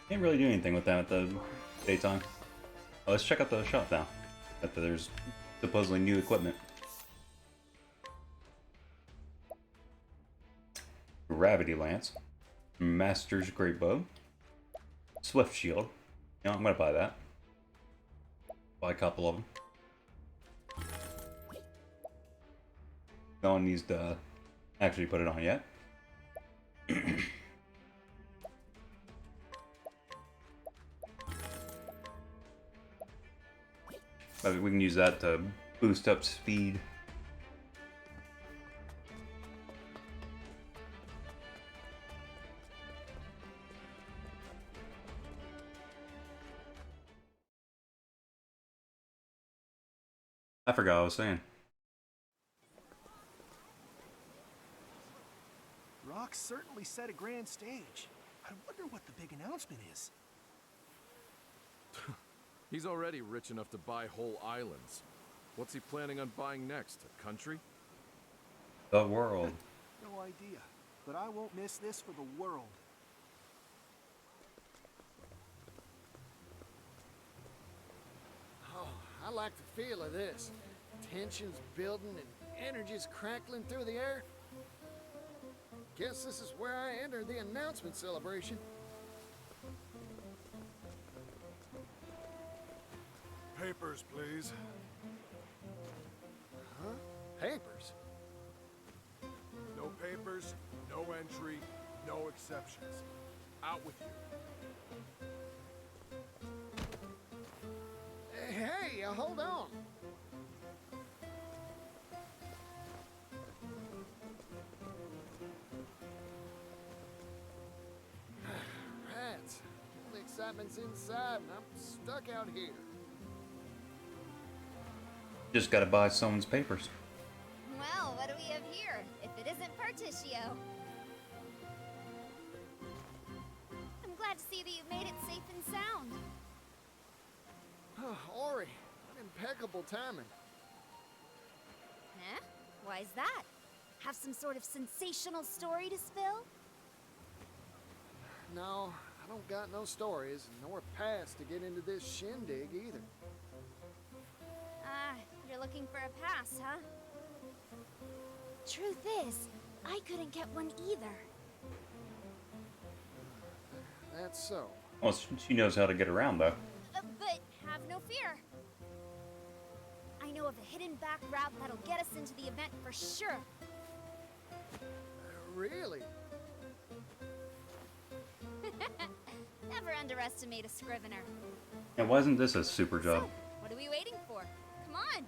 Can't really do anything with that at the daytime. Oh, let's check out the shop now. There's supposedly new equipment. Gravity Lance. Master's Great Bow. Swift Shield. You know, I'm gonna buy that. Buy a couple of them. No one needs to actually put it on yet. But we can use that to boost up speed. I forgot what I was saying. Rock certainly set a grand stage. I wonder what the big announcement is. He's already rich enough to buy whole islands. What's he planning on buying next? A country? The world. No idea, but I won't miss this for the world. Oh, I like the feel of this. Tension's building and energy's crackling through the air. Guess this is where I enter the announcement celebration. Papers, please. Huh? Papers? No papers, no entry, no exceptions. Out with you. Hey, hold on. Rats. Only exciting excitement's inside, and I'm stuck out here. Just gotta buy someone's papers. Well, what do we have here, if it isn't Partitio? I'm glad to see that you made it safe and sound. Ori, impeccable timing. Huh? Why's that? Have some sort of sensational story to spill? No, I don't got no stories, nor a pass to get into this shindig either. Ah, you're looking for a pass, huh? Truth is, I couldn't get one either. That's so. Well, she knows how to get around, though. But have no fear. I know of a hidden back route that'll get us into the event for sure. Really? Never underestimate a scrivener. And wasn't this a super job? So, what are we waiting for? Come on!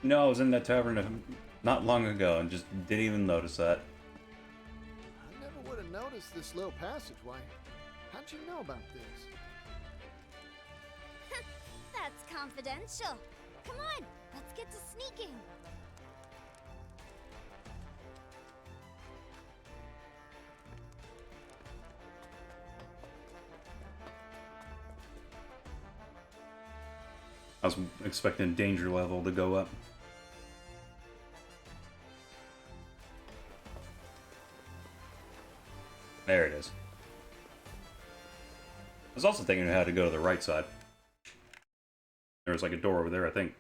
No, I was in that tavern not long ago and just didn't even notice that. I never would have noticed this little passageway. How'd you know about this? That's confidential. Come on, let's get to sneaking. I was expecting danger level to go up. There it is. I was also thinking how to go to the right side. There was like a door over there, I think.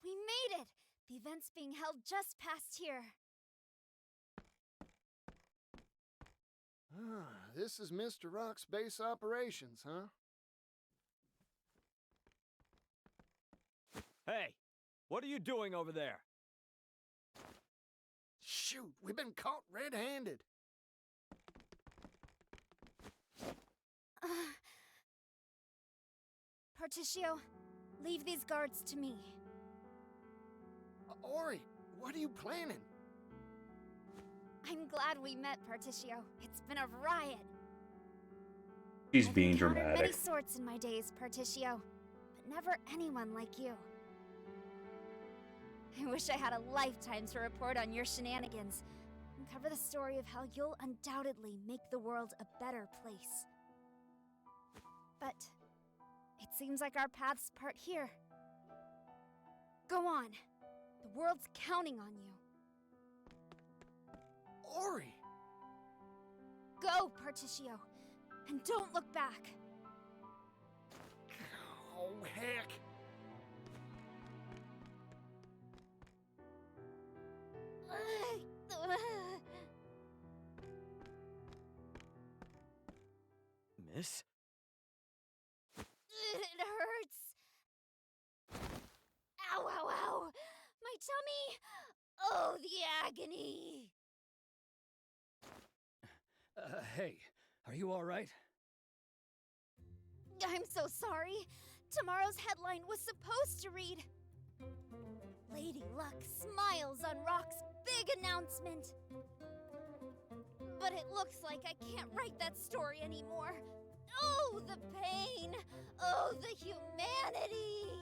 We made it! The event's being held just past here. Ah, this is Mr. Rock's base operations, huh? Hey, what are you doing over there? Shoot, we've been caught red-handed. Partitio, leave these guards to me. Ori, what are you planning? I'm glad we met, Partitio. It's been a riot. She's I've being encountered dramatic. many sorts in my days, Partitio, but never anyone like you. I wish I had a lifetime to report on your shenanigans and cover the story of how you'll undoubtedly make the world a better place. But it seems like our paths part here. Go on. The world's counting on you. Ori! Go, Partitio, and don't look back. Oh, heck! Miss? It hurts. Ow, ow, ow! My tummy! Oh, the agony! Hey, are you all right? I'm so sorry. Tomorrow's headline was supposed to read, Lady Luck smiles on Rock's big announcement. But it looks like I can't write that story anymore. Oh, the pain! Oh, the humanity!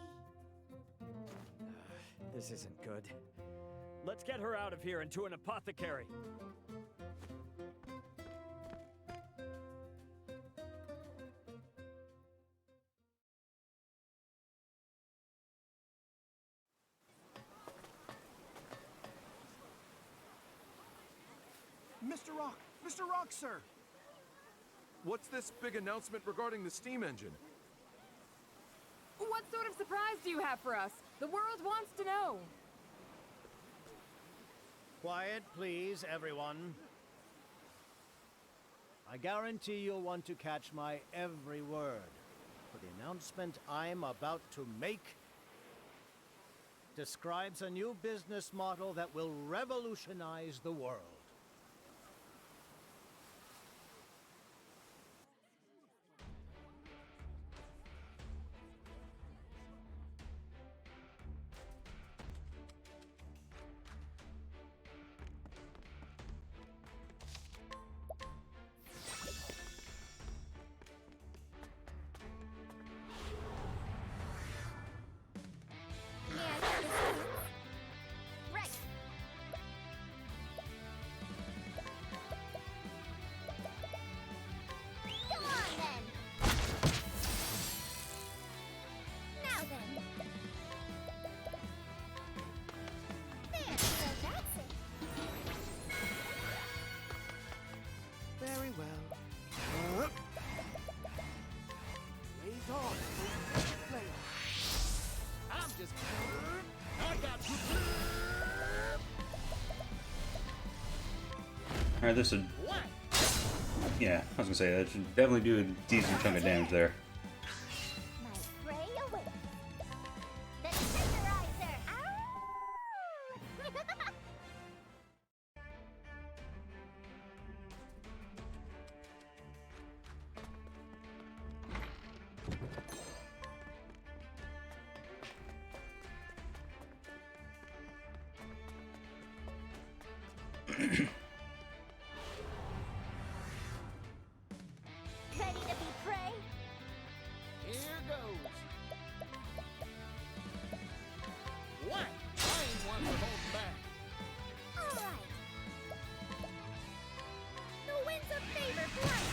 This isn't good. Let's get her out of here and to an apothecary. Mr. Rock! Mr. Rock, sir! What's this big announcement regarding the steam engine? What sort of surprise do you have for us? The world wants to know. Quiet, please, everyone. I guarantee you'll want to catch my every word. For the announcement I'm about to make describes a new business model that will revolutionize the world. Very well. Raise on. Play. I'm just. I got you. Alright, this would... Yeah, I was gonna say, that should definitely do a decent chunk of damage there. My prey awaits. The tenderizer. Ready to be prey? Here goes. What? I ain't one for holding back. All right. The winds of favor flight.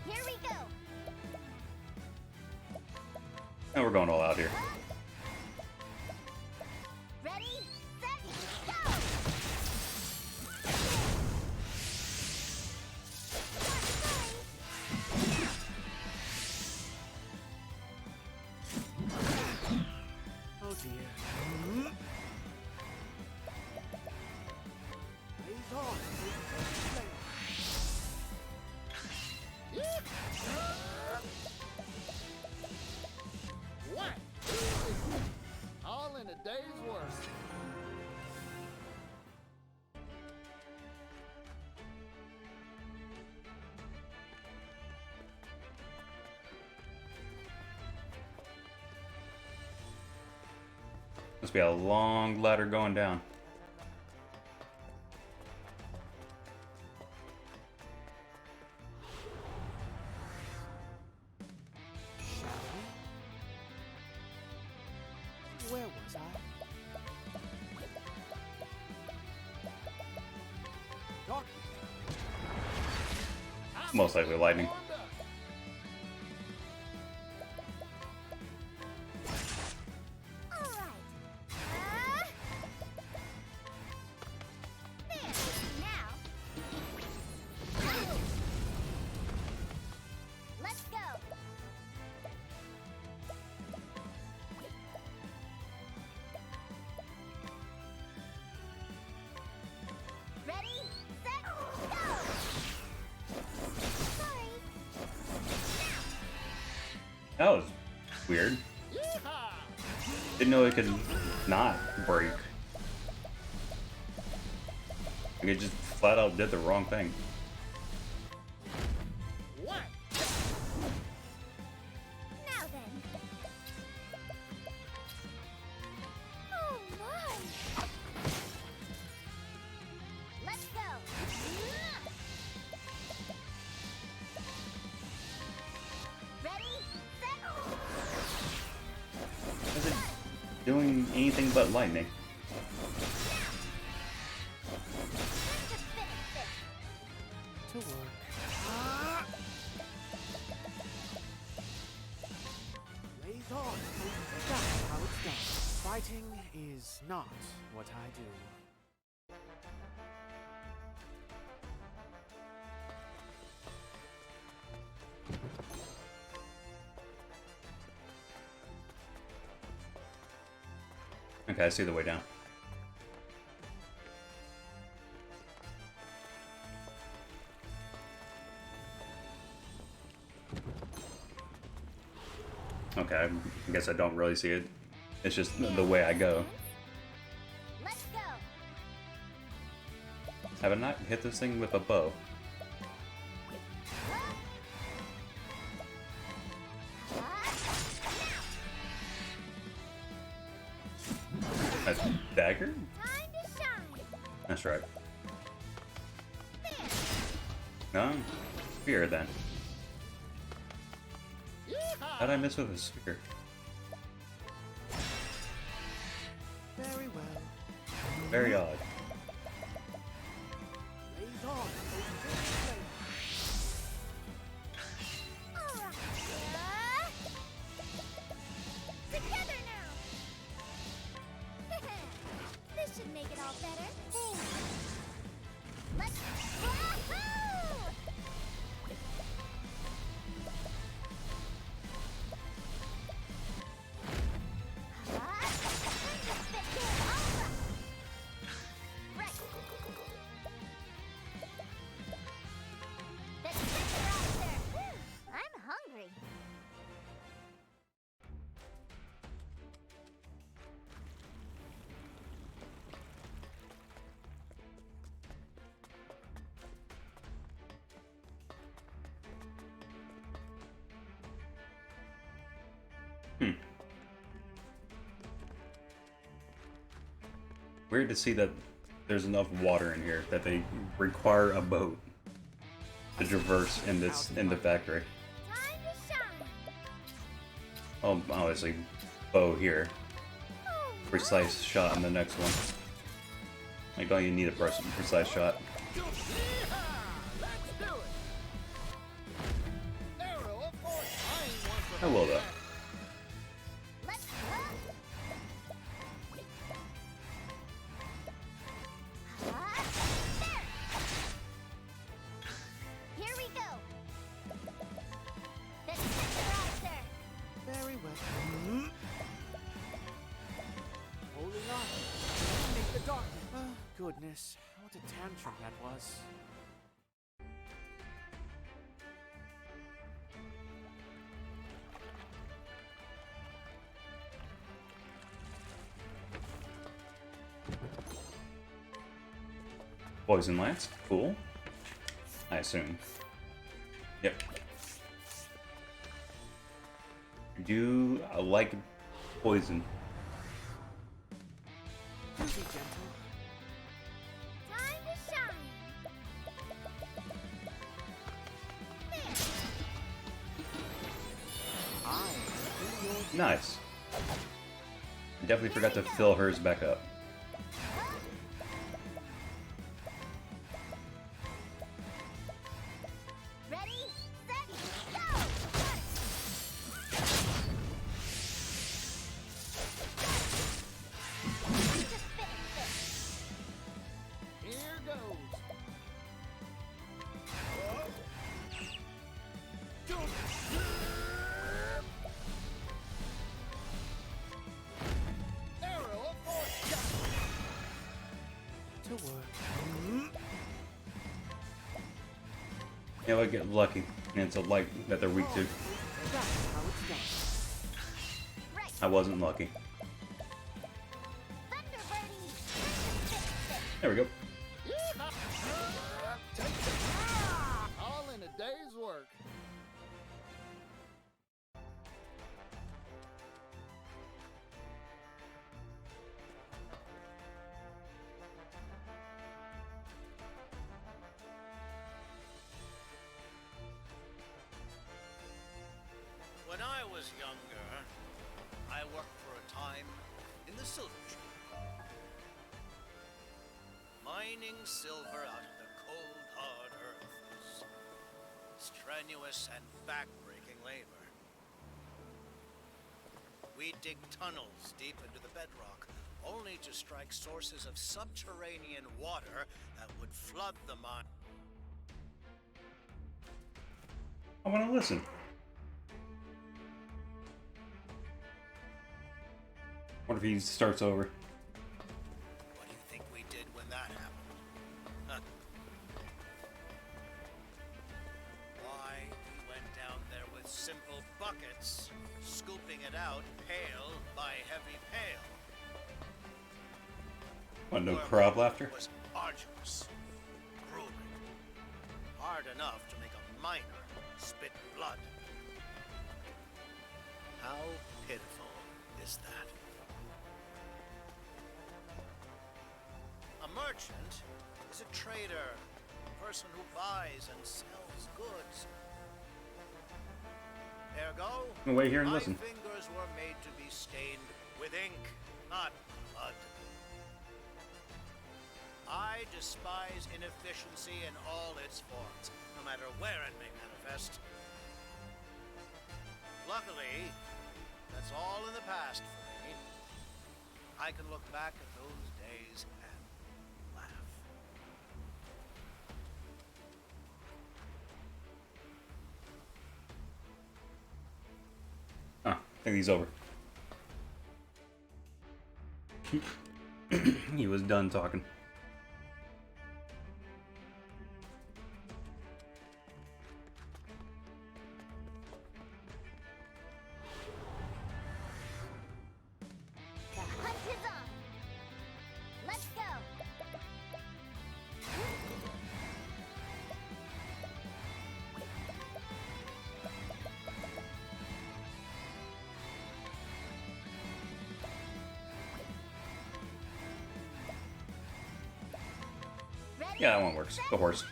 Here we go. Now we're going all out here. Ready, set, go! Oh dear. Raise on. What? All in a day's work. Must be a long ladder going down. Where was I? Roque. Most likely lightning. All right. There, now. Let's go. Ready, set, go. Sorry. That was weird. Didn't know it could not break. Like it just flat out did the wrong thing. What? Now then. Oh my. Let's go. Ready, set. Is it doing anything but lightning? Just finish this. To work. Raise on. That's how it's done. Fighting is not what I do. Okay, I see the way down. Okay, I guess I don't really see it. It's just the way I go. Let's go. Have I not hit this thing with a bow? A dagger? Time to shine. That's right. No? Spear then. How'd I miss with a spear? Very well. Very odd. Blaze on. All right. Together now. This should make it all better. Let's wahoo! I'm hungry. Weird to see that there's enough water in here that they require a boat to traverse in the factory. Time to shine. Oh, obviously, bow here. Oh, Precise shot on the next one. Like, don't you need a precise shot? I will though. let's go. There. Here we go. The Sensorizer. Very well. Holding on. Make the darkness. Goodness, what a tantrum that was. Poison lance, cool. I assume. Yep. Do I like poison? Be gentle. Time to shine. There. I do your Nice. Definitely forgot to fill hers back up. Ready, set, go! Just finish this. Here goes. Arrow of force. To work. You know, I get lucky, and it's a light that they're weak to. That's how it's done. Right, I wasn't lucky. Thunderbirdie. There we go. All in a day's work. When I was younger, I worked for a time in the silver trade. Mining silver out of the cold, hard earth was strenuous and back-breaking labor. We'd dig tunnels deep into the bedrock, only to strike sources of subterranean water that would flood the mine. I want to listen. What if he starts over? What do you think we did when that happened? Huh? Why, we went down there with simple buckets, scooping it out pail by heavy pail. What, no Our crowd work laughter? was arduous, grueling, hard enough to make a miner spit blood. How pitiful is that? A merchant is a trader, a person who buys and sells goods. Ergo, Wait here and my listen. fingers were made to be stained with ink, not blood. I despise inefficiency in all its forms, no matter where it may manifest. Luckily, that's all in the past for me. I can look back at those days and laugh. I think he's over. He was done talking. The hunt is on. Let's go. Ready? Yeah, that one works. The horse.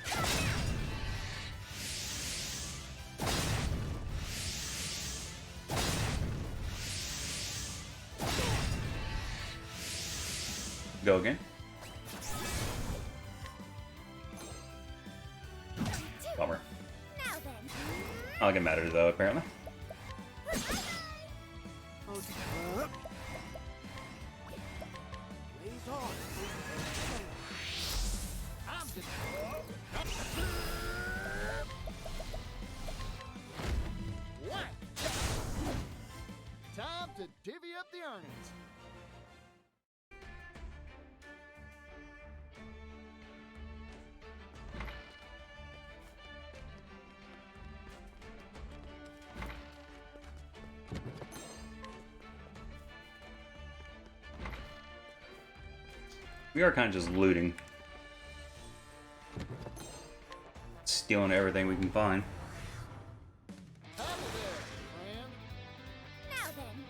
Go again. Bummer. Now then. I'll get mad at her though, apparently. Time to divvy up the earnings. We are kind of just looting. Stealing everything we can find. Howdy there, friend. Now then.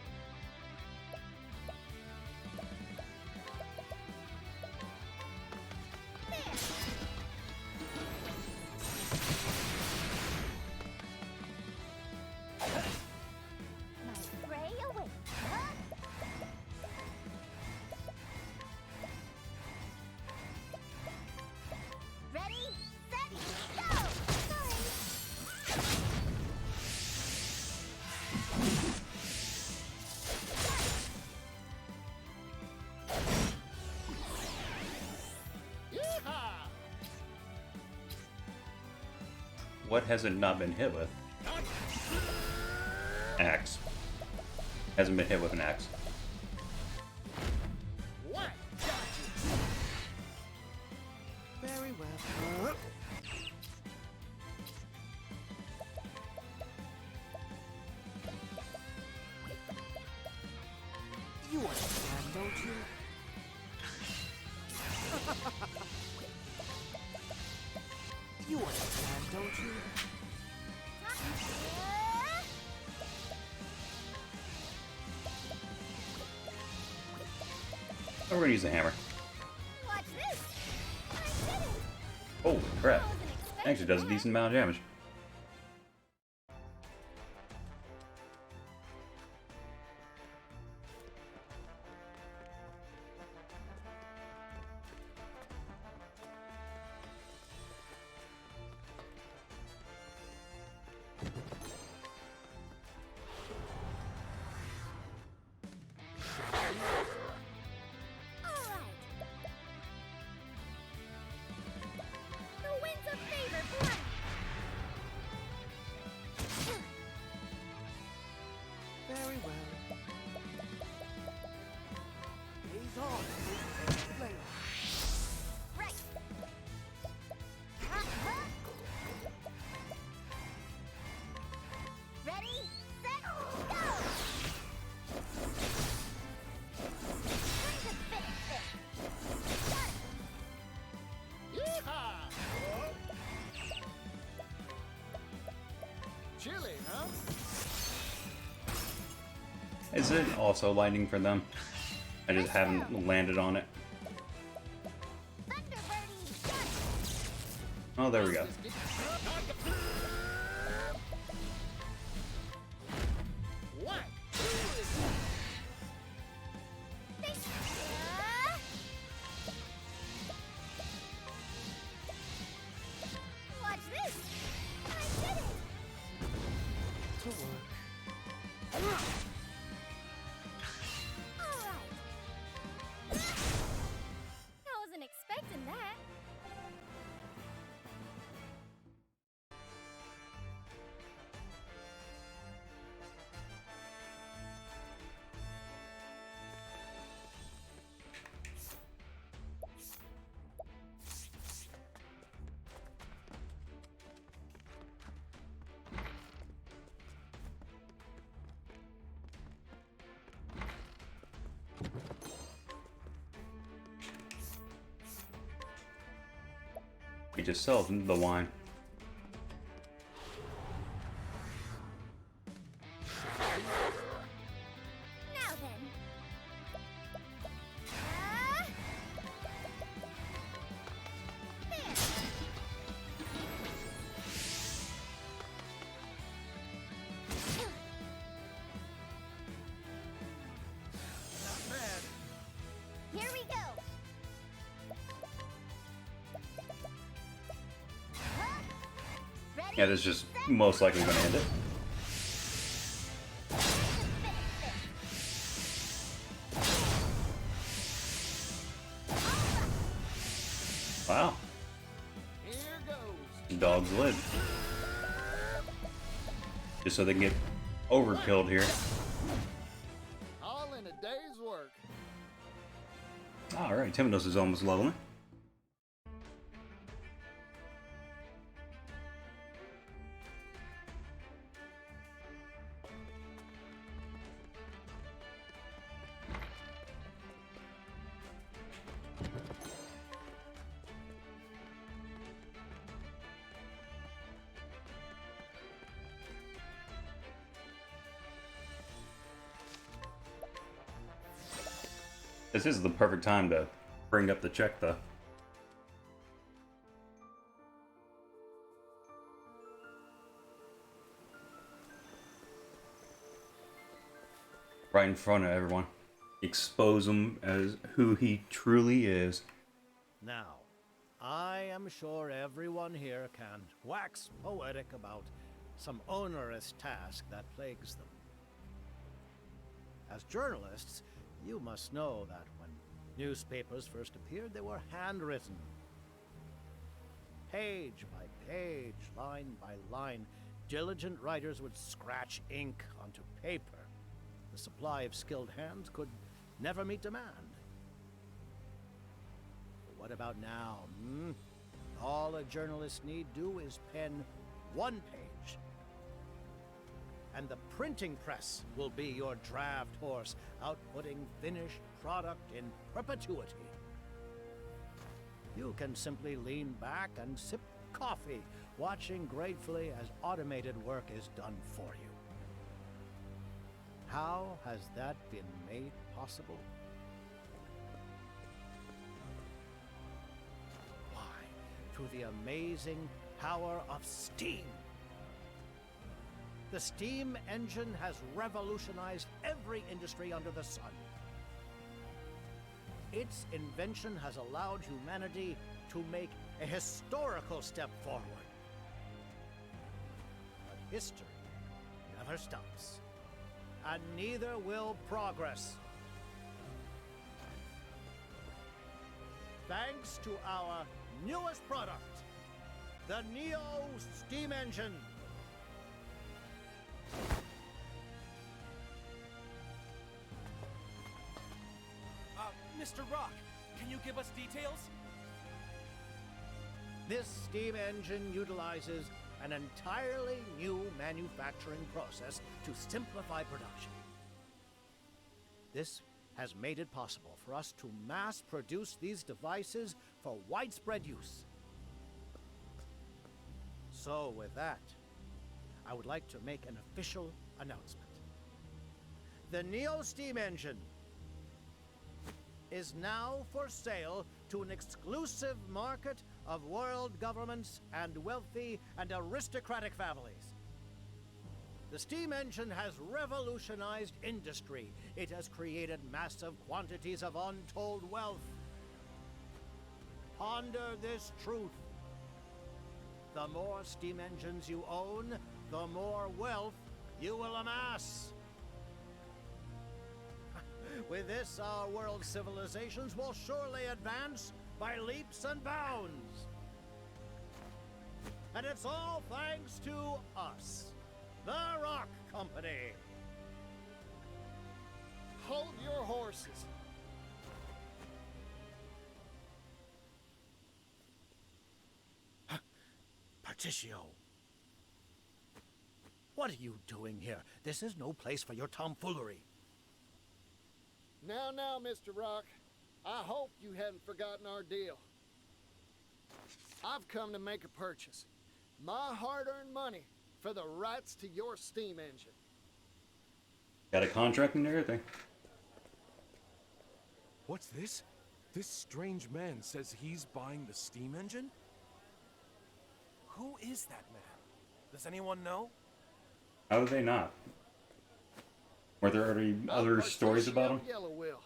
My prey awaits. Huh? Ready, set, go! Sorry. Yeehaw! What has it not been hit with? Axe. Hasn't been hit with an axe. What? Gotcha. Very well. You understand, don't you? You understand, don't you? Oh, we're gonna use the hammer. Watch this. I did it. Holy crap. That was an expensive Actually does a hack. decent amount of damage. All right. The winds of favor blow. Very well. Is it also lightning for them? I just haven't landed on it. Oh, there we go. Watch this! I did it! To work. Alright. I wasn't expecting that. We just sell the wine. Now then. There. Not bad. Here we go. Ready? Yeah, that's just most likely gonna end it. Wow. Here goes. Dogs live. Just so they can get overkilled here. All in a day's work. Alright, Timodos is almost leveling. This is the perfect time to bring up the check, though. Right in front of everyone. Expose him as who he truly is. Now, I am sure everyone here can wax poetic about some onerous task that plagues them. As journalists, you must know that when newspapers first appeared, they were handwritten. Page by page, line by line, diligent writers would scratch ink onto paper. The supply of skilled hands could never meet demand. But what about now? All a journalist need do is pen one page. And the printing press will be your draft horse, outputting finished product in perpetuity. You can simply lean back and sip coffee, watching gratefully as automated work is done for you. How has that been made possible? Why, through the amazing power of steam. The steam engine has revolutionized every industry under the sun. Its invention has allowed humanity to make a historical step forward. But history never stops, and neither will progress. Thanks to our newest product, the Neo Steam Engine. Mr. Roque, can you give us details? This steam engine utilizes an entirely new manufacturing process to simplify production. This has made it possible for us to mass produce these devices for widespread use. So with that, I would like to make an official announcement. The Neo Steam engine is now for sale to an exclusive market of world governments and wealthy and aristocratic families. The steam engine has revolutionized industry. It has created massive quantities of untold wealth. Ponder this truth. The more steam engines you own, the more wealth you will amass. With this, our world's civilizations will surely advance by leaps and bounds. And it's all thanks to us, the Rock Company. Hold your horses. Partitio. What are you doing here? This is no place for your tomfoolery. Now, Mr. Rock. I hope you hadn't forgotten our deal. I've come to make a purchase. My hard-earned money for the rights to your steam engine. Got a contract and everything. What's this? This strange man says he's buying the steam engine? Who is that man? Does anyone know? How would they not? Were there already other stories about him? Yellow Will.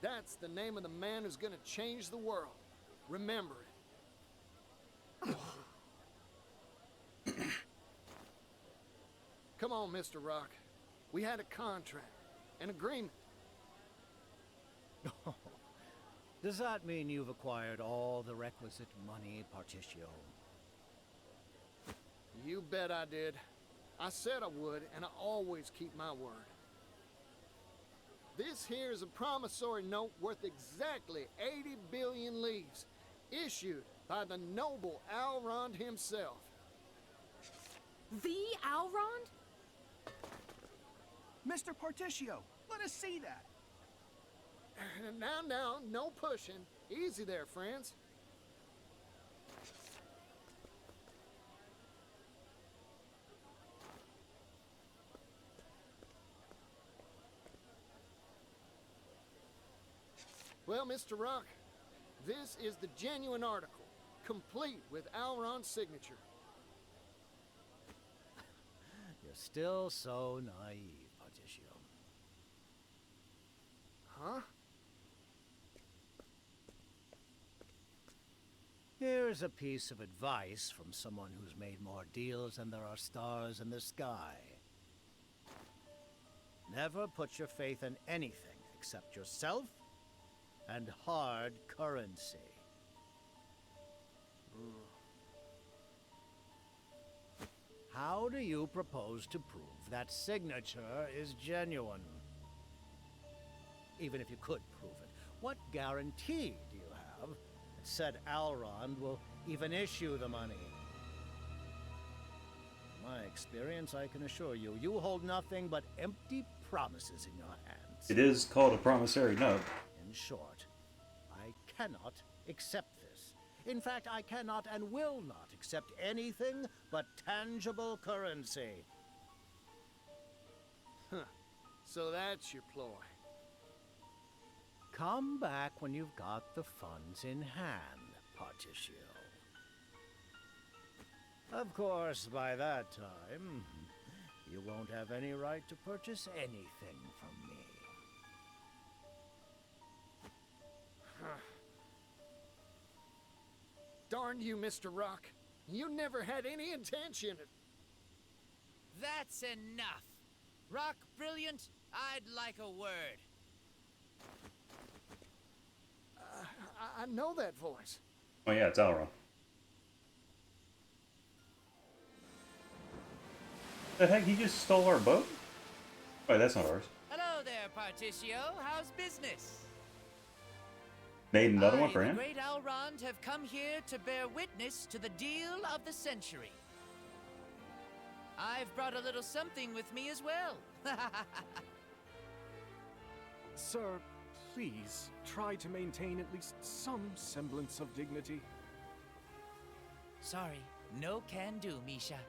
That's the name of the man who's gonna change the world. Remember it. Come on, Mr. Rock. We had a contract, an agreement. Does that mean you've acquired all the requisite money, Partitio? You bet I did. I said I would, and I always keep my word. This here is a promissory note worth exactly 80 billion leaves, issued by the noble Alrond himself. The Alrond? Mr. Partitio, let us see that. Now, no pushing. Easy there, friends. Well, Mr. Rock, this is the genuine article, complete with Alron's signature. You're still so naive, Partitio. Huh? Here's a piece of advice from someone who's made more deals than there are stars in the sky. Never put your faith in anything except yourself and hard currency. How do you propose to prove that signature is genuine? Even if you could prove it, what guarantee do you have that said Alrond will even issue the money? In my experience, I can assure you, you hold nothing but empty promises in your hands. It is called a promissory note. In short, I cannot accept this. In fact, I cannot and will not accept anything but tangible currency. Huh. So that's your ploy. Come back when you've got the funds in hand, Partitio. Of course, by that time, you won't have any right to purchase anything from me. Darn you, Mr. Rock. You never had any intention of... That's enough. Rock Brilliant, I'd like a word. I know that voice. Oh yeah, it's Elrond. The heck, he just stole our boat? Wait, that's not ours. Hello there, Partitio. How's business? Made another one for the him? great Alrond have come here to bear witness to the deal of the century. I've brought a little something with me as well. Sir, please, try to maintain at least some semblance of dignity. Sorry, no can do, Misha.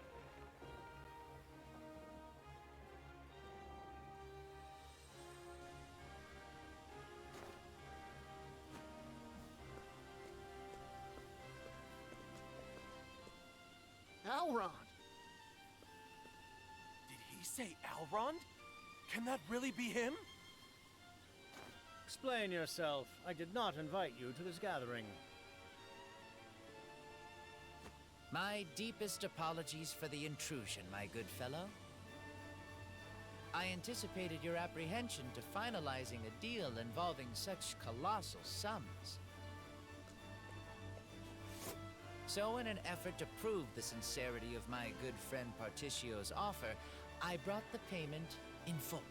Elrond! Did he say Elrond? Can that really be him? Explain yourself. I did not invite you to this gathering. My deepest apologies for the intrusion, my good fellow. I anticipated your apprehension to finalizing a deal involving such colossal sums. So in an effort to prove the sincerity of my good friend Partitio's offer, I brought the payment in full.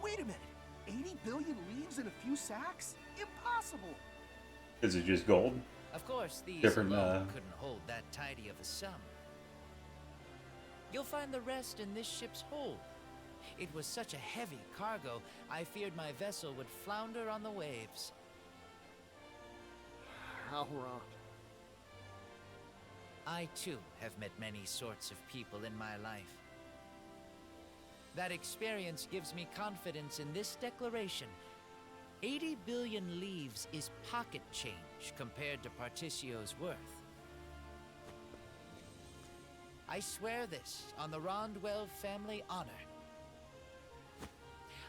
Wait a minute. 80 billion leaves in a few sacks? Impossible! Is it just gold? Of course, these Different, alone couldn't hold that tidy of a sum. You'll find the rest in this ship's hold. It was such a heavy cargo, I feared my vessel would flounder on the waves. Elrond. I, too, have met many sorts of people in my life. That experience gives me confidence in this declaration. 80 billion leaves is pocket change compared to Partitio's worth. I swear this on the Rondwell family honor.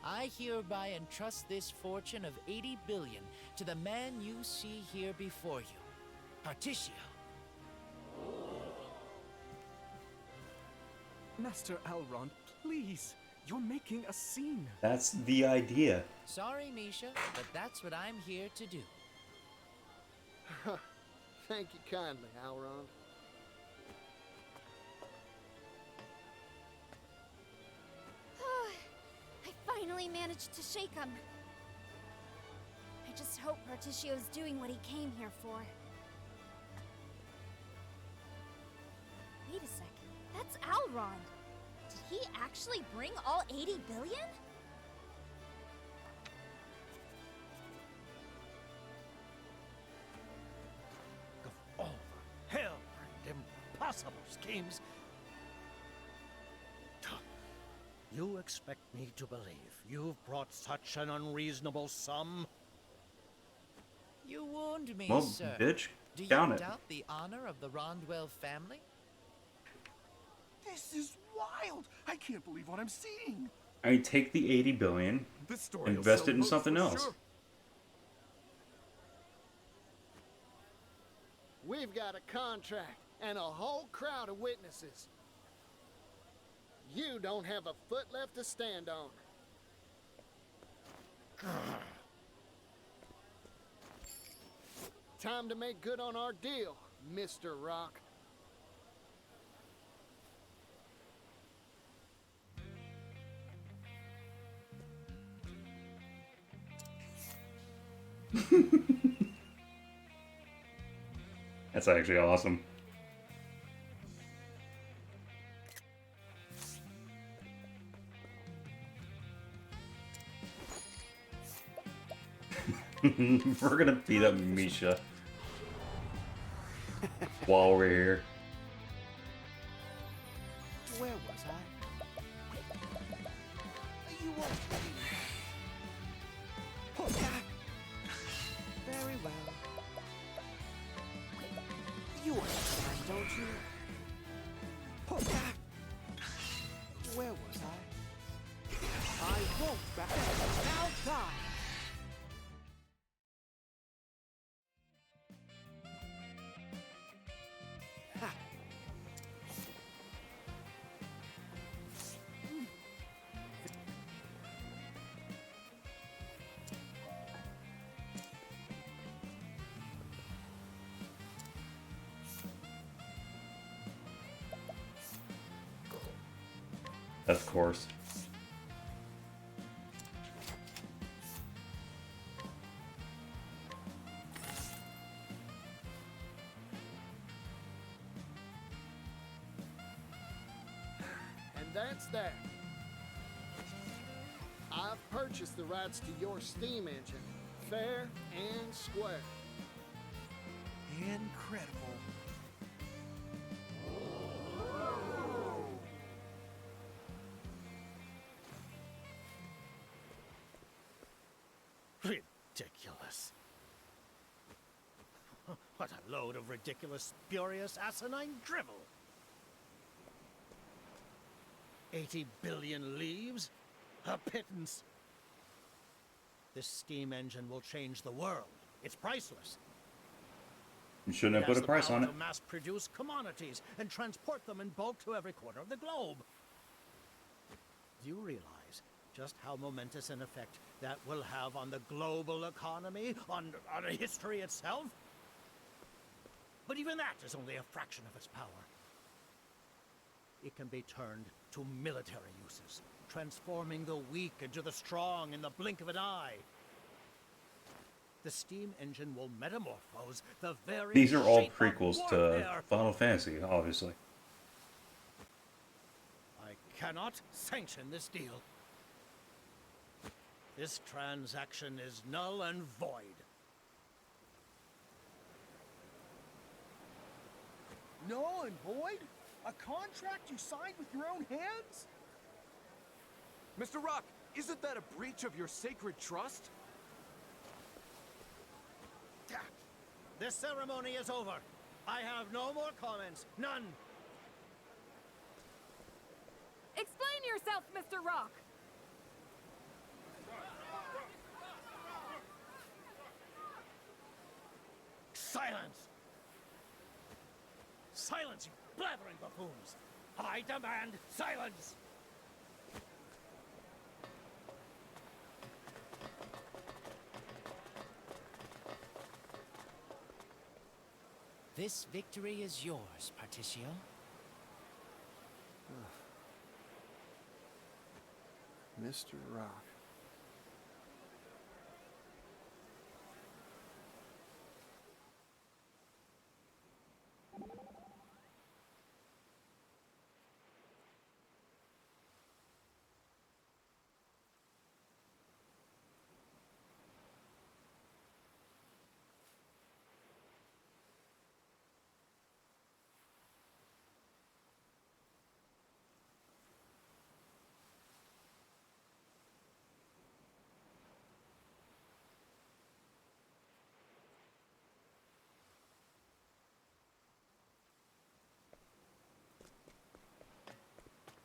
I hereby entrust this fortune of 80 billion to the man you see here before you, Partitio. Master Elrond, please. You're making a scene. That's the idea. Sorry, Misha, but that's what I'm here to do. Thank you kindly, Elrond. I finally managed to shake him. I just hope Partitio's doing what he came here for. Wait a second. That's Elrond. Did he actually bring all 80 billion? Of all the hell and impossible schemes. You expect me to believe you've brought such an unreasonable sum? You warned me, Well, sir. bitch, Do you count it. doubt the honor of the Rondwell family? This is wild. I can't believe what I'm seeing. I mean, take the 80 billion, This story will invest sell it in books something for else. sure. We've got a contract and a whole crowd of witnesses. You don't have a foot left to stand on. Time to make good on our deal, Mr. Rock. That's actually awesome. We're gonna beat up Misha while we're here. Where was I? You won't believe. Very well. You understand, don't you? Where was I? I won't back down. Now die! Ha. Of course. And that's that. I've purchased the rights to your steam engine, fair and square. Incredible. Ridiculous. What a load of ridiculous, spurious, asinine drivel. 80 billion leaves? A pittance. This steam engine will change the world. It's priceless. You shouldn't have put a price on it. To mass-produce commodities and transport them in bulk to every corner of the globe. Do you realize just how momentous an effect that will have on the global economy, on history itself? But even that is only a fraction of its power. It can be turned to military uses, transforming the weak into the strong in the blink of an eye. The steam engine will metamorphose the very These are all shape of prequels to warfare. Final Fantasy, obviously. I cannot sanction this deal. This transaction is null and void. Null and void? A contract you signed with your own hands? Mr. Roque, isn't that a breach of your sacred trust? This ceremony is over. I have no more comments. None. Explain yourself, Mr. Roque! Silence! Silence, you blathering buffoons! I demand silence! This victory is yours, Partitio. Mr. Roque.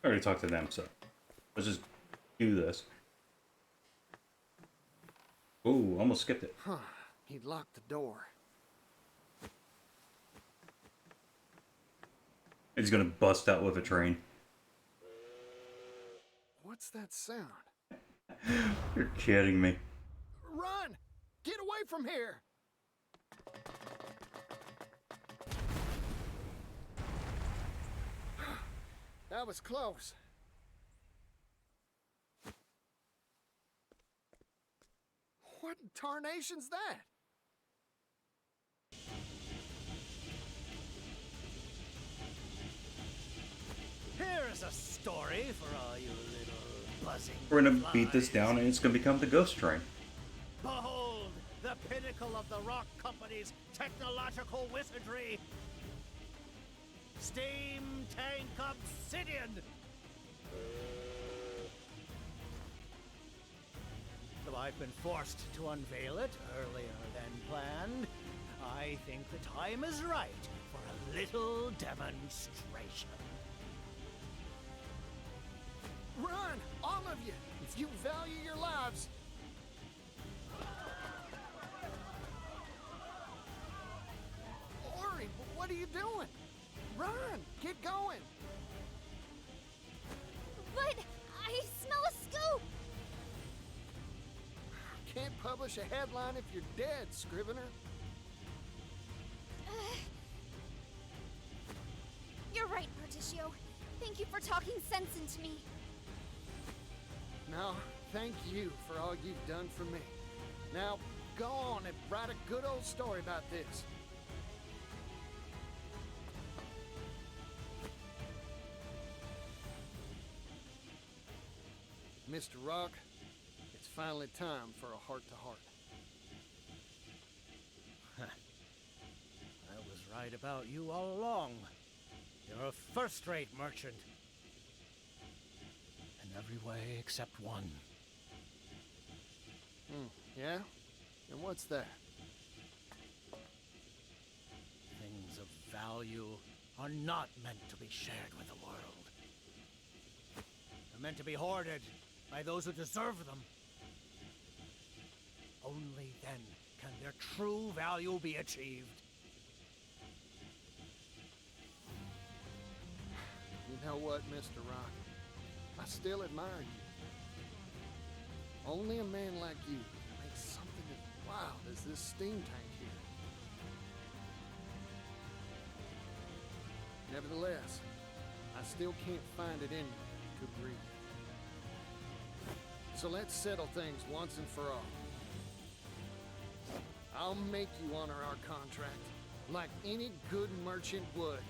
I already talked to them, so let's just do this. Ooh, almost skipped it. Huh. He locked the door. He's gonna bust out with a train. What's that sound? You're kidding me. Run! Get away from here! That was close. What in tarnation's that? Here's a story for all you little buzzing We're gonna flies. beat this down and it's gonna become the ghost train. Behold, the pinnacle of the Rock Company's technological wizardry. Steam Tank Obsidian! Though I've been forced to unveil it earlier than planned, I think the time is right for a little demonstration. Run! All of you! If you value your lives! Ori, what are you doing? Run! Get going! But I smell a scoop! Can't publish a headline if you're dead, Scrivener. You're right, Partitio. Thank you for talking sense into me. No, thank you for all you've done for me. Now, go on and write a good old story about this. Mr. Roque, it's finally time for a heart-to-heart. I was right about you all along. You're a first-rate merchant. In every way except one. Yeah? And what's that? value are not meant to be shared with the world. They're meant to be hoarded by those who deserve them. Only then can their true value be achieved. You know what, Mr. Rock? I still admire you. Only a man like you can make something as wild as this steam tank here. Nevertheless, I still can't find it in me to breathe. So let's settle things once and for all. I'll make you honor our contract, like any good merchant would.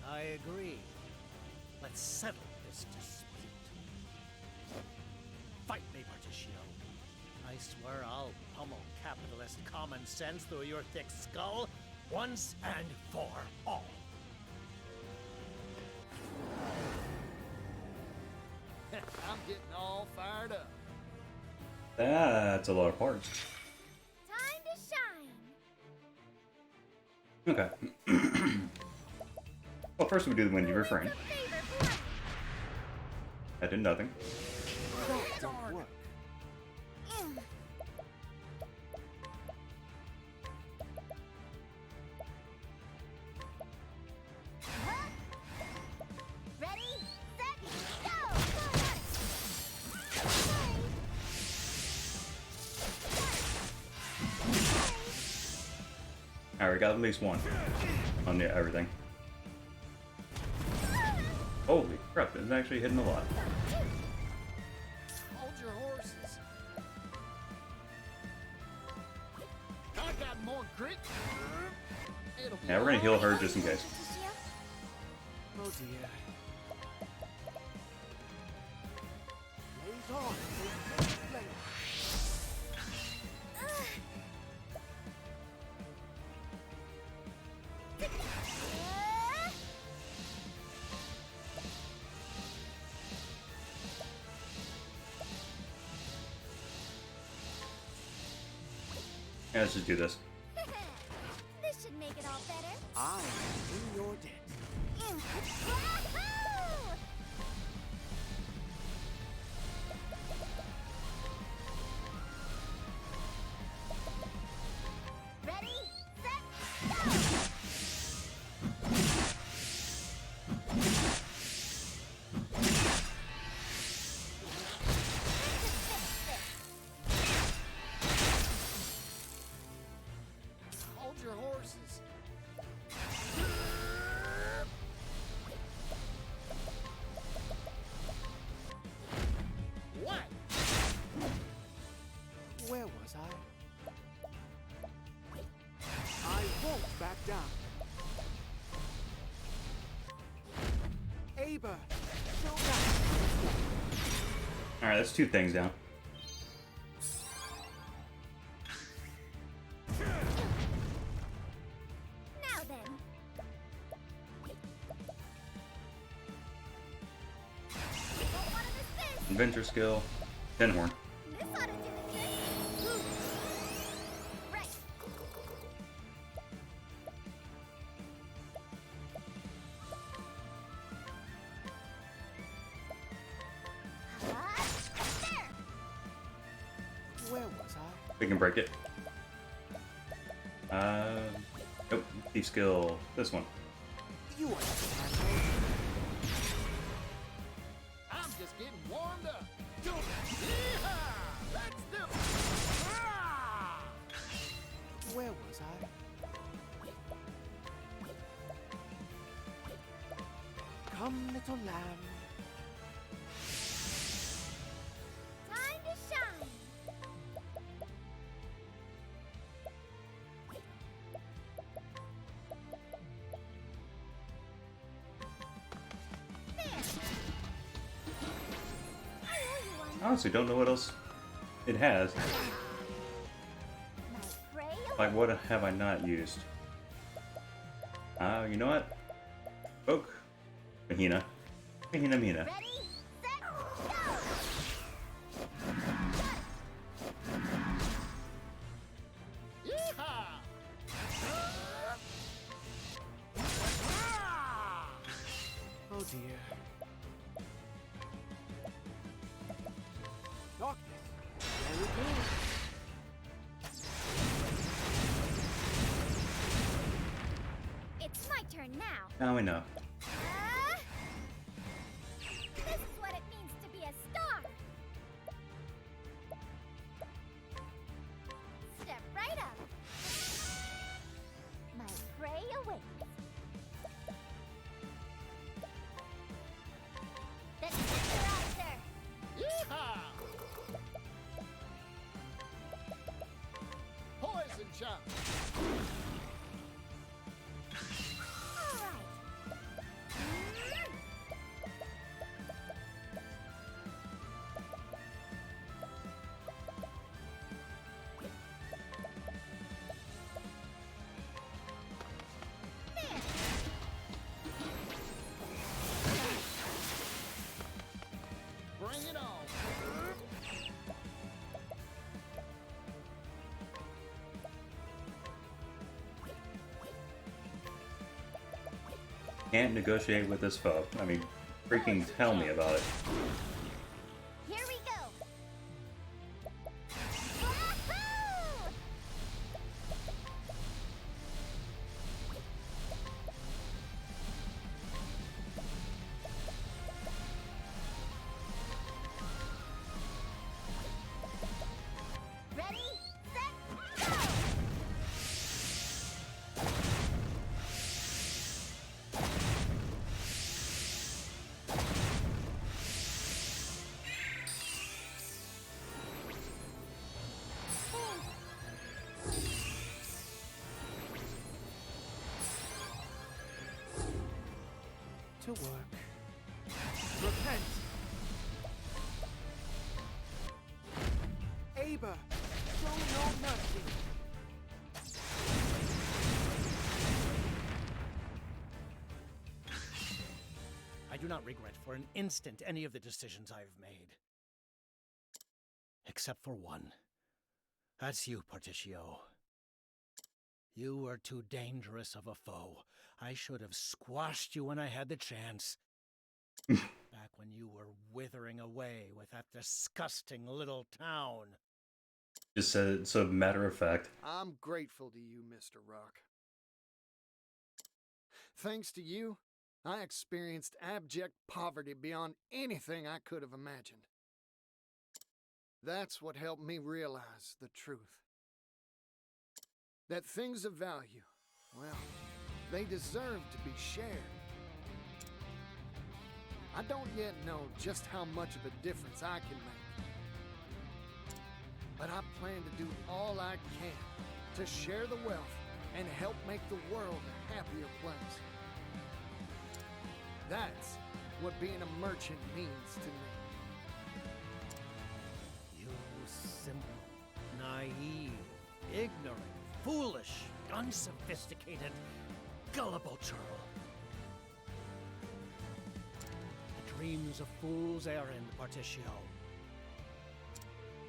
I agree. Let's settle this dispute. Fight me, Partitio. I swear I'll pummel capitalist common sense through your thick skull once and for all. I'm getting all fired up. That's a lot of parts. Time to shine. Okay. Well, first we do the windy refrain. That did nothing. That don't work. Ready, set, go! Alright, we got at least one on everything. Holy crap, it's actually hitting a lot. Hold your horses. I got more grit. It'll be Yeah, we're gonna heal her just in case. Oh dear. Blaze on. Blaze. Yeah, let's just do this. This should make it all better. I am in your debt. Wahoo! Ready, set, go! Hold your horses. What? Where was I? I won't back down. Aber, go back. Alright, that's two things down. Now then. What one of this? Adventure skill, tin horn. This ought to do the trick. Right. There. Where was I? We can break it. Nope, thief skill, this one. You understand me? I'm just getting warmed up. Do it. Yeehaw! Let's do it. Ah! Where was I? Come, little lamb. Time to shine. There. I owe you one. I honestly don't know what else it has. My prey. Like, what have I not used? You know what? Oak. Agena. Agena. Ready, set, go! Yeehaw! turn now. Now we know. This is what it means to be a star. Step right up. My prey awaits. The tenderizer. Yeehaw! Poison shot. All right. Bring it on. Can't negotiate with this foe. I mean, freaking tell me about it. Here we go. Wahoo! Ready, set, go! To work. Repent! Aber, show no mercy! I do not regret for an instant any of the decisions I have made. Except for one. That's you, Partitio. You were too dangerous of a foe. I should have squashed you when I had the chance. Back when you were withering away with that disgusting little town. Just said it so matter of fact. I'm grateful to you, Mr. Roque. Thanks to you, I experienced abject poverty beyond anything I could have imagined. That's what helped me realize the truth. That things of value, well, they deserve to be shared. I don't yet know just how much of a difference I can make. But I plan to do all I can to share the wealth and help make the world a happier place. That's what being a merchant means to me. You simple, naive, ignorant, foolish, unsophisticated, gullible churl. The dreams of fools errand, Partitio.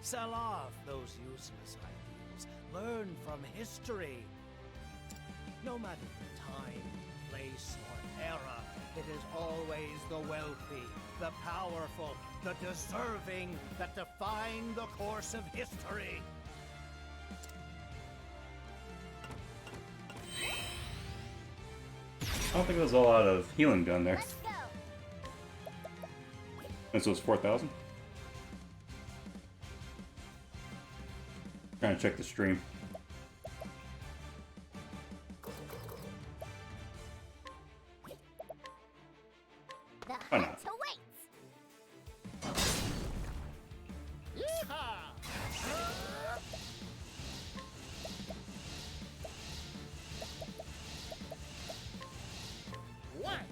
Sell off those useless ideals. Learn from history. No matter the time, place, or era, it is always the wealthy, the powerful, the deserving that define the course of history. I don't think there was a lot of healing done there. Let's go. And so it's 4,000? Trying to check the stream. The Why hunt not? awaits. What?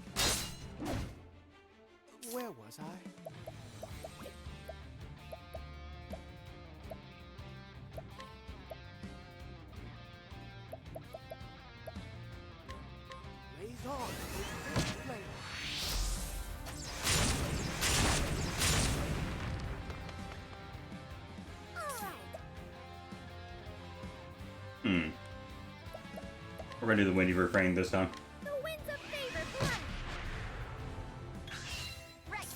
Where was I? Blaze on with this flame. We're gonna do the windy refrain this time. The winds of favor blow. Right.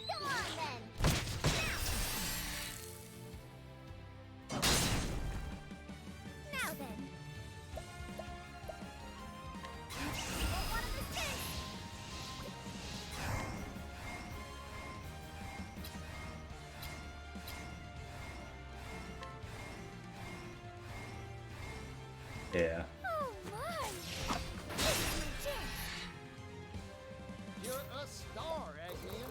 Go on then. Yeah. Oh my! This is my chance. You're a star, Agnea.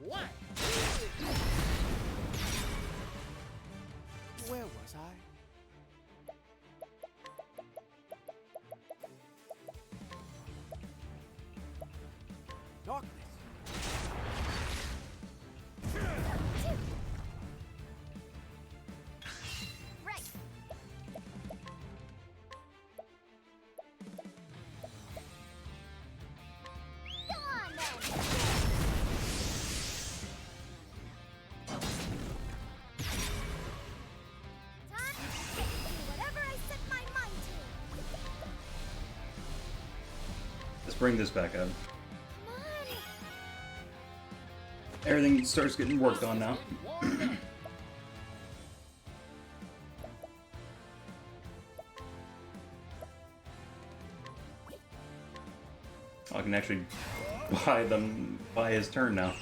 What? Where was I? Darkness. Right. Go on then. Time to do whatever I set my mind to. Let's bring this back up. Come on. Everything starts getting worked on now. I can actually buy his turn now.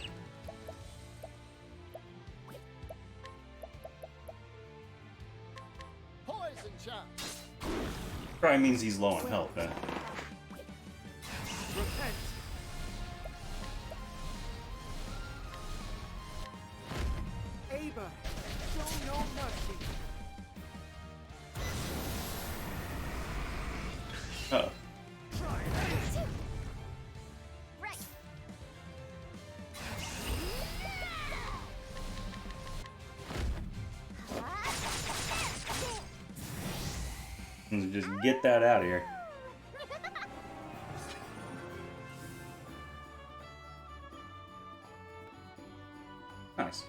Poison shot. Probably means he's low on health, eh? Repent. Aber, show no mercy. Uh-oh. Right. Just get that out of here. Nice.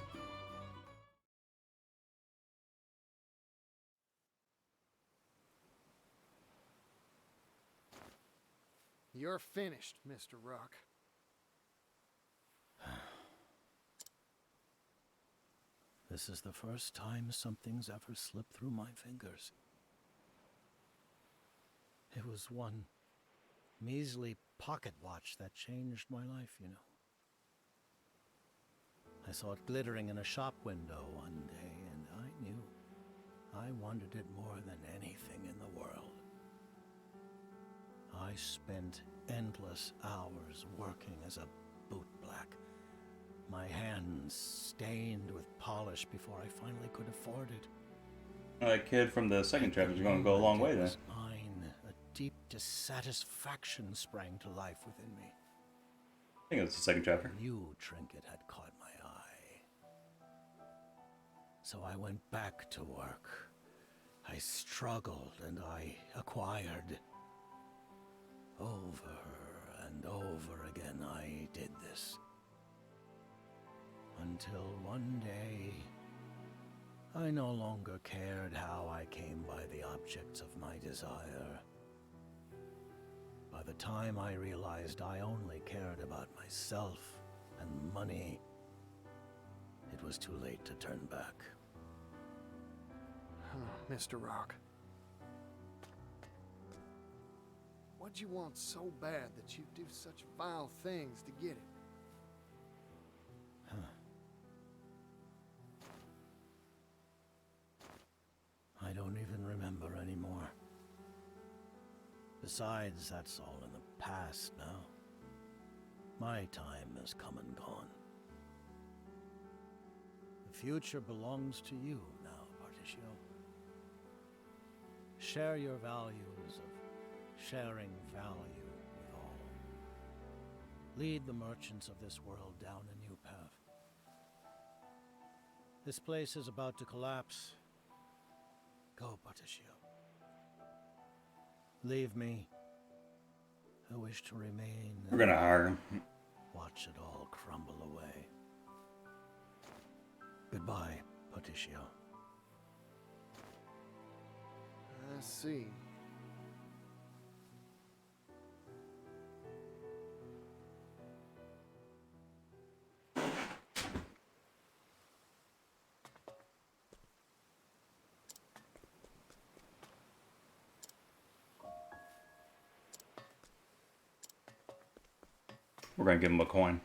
You're finished, Mr. Rock. This is the first time something's ever slipped through my fingers. It was one measly pocket watch that changed my life, you know. I saw it glittering in a shop window one day, and I knew I wanted it more than anything in the world. I spent endless hours working as a bootblack, my hands stained with polish before I finally could afford it. That kid from the second chapter is going to go a long way then. Mine, a deep dissatisfaction sprang to life within me. I think it's the second chapter. A new trinket had caught my eye. So I went back to work. I struggled and I acquired. Over and over again I did this. Until one day, I no longer cared how I came by the objects of my desire. By the time I realized I only cared about myself and money, it was too late to turn back. Oh, Mr. Rock. What'd you want so bad that you'd do such vile things to get it? I don't even remember anymore. Besides, that's all in the past now. My time has come and gone. The future belongs to you now, Partitio. Share your values of sharing value with all. Lead the merchants of this world down a new path. This place is about to collapse. Go, Partitio. Leave me. I wish to remain. We're gonna hire him. Watch it all crumble away. Goodbye, Partitio. I see. We're gonna give him a coin.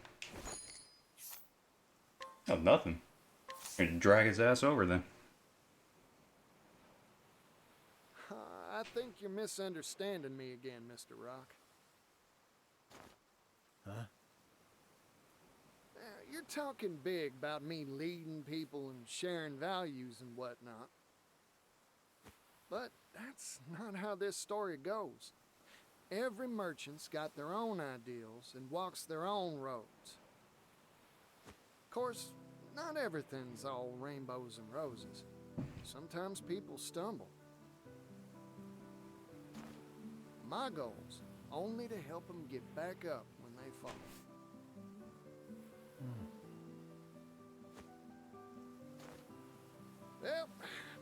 Oh, nothing. We're gonna drag his ass over then. I think you're misunderstanding me again, Mr. Rock. Huh? You're talking big about me leading people and sharing values and whatnot. But that's not how this story goes. Every merchant's got their own ideals and walks their own roads. Of course, not everything's all rainbows and roses. Sometimes people stumble. My goal's only to help them get back up when they fall. Well,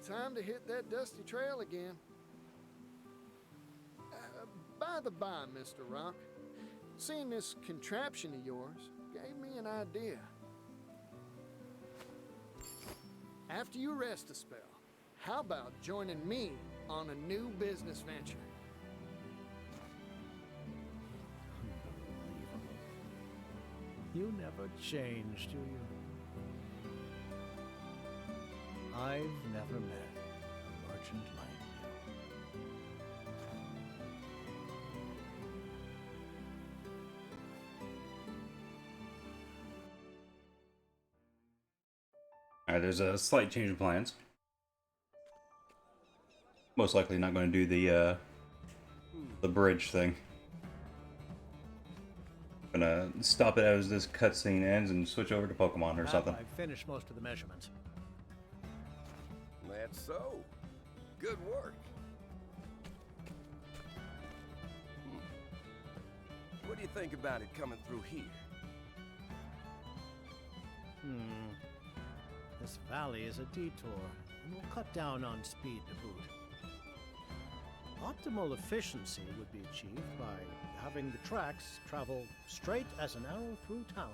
time to hit that dusty trail again. By the by, Mr. Rock, seeing this contraption of yours gave me an idea. After you rest a spell, how about joining me on a new business venture? You never change, do you? I've never met a merchant like you. Alright, there's a slight change of plans. Most likely not going to do the bridge thing. Gonna stop it as this cutscene ends and switch over to Pokemon or something. I've finished most of the measurements. That's so. Good work. What do you think about it coming through here? This valley is a detour, and will cut down on speed to boot. Optimal efficiency would be achieved by having the tracks travel straight as an arrow through town.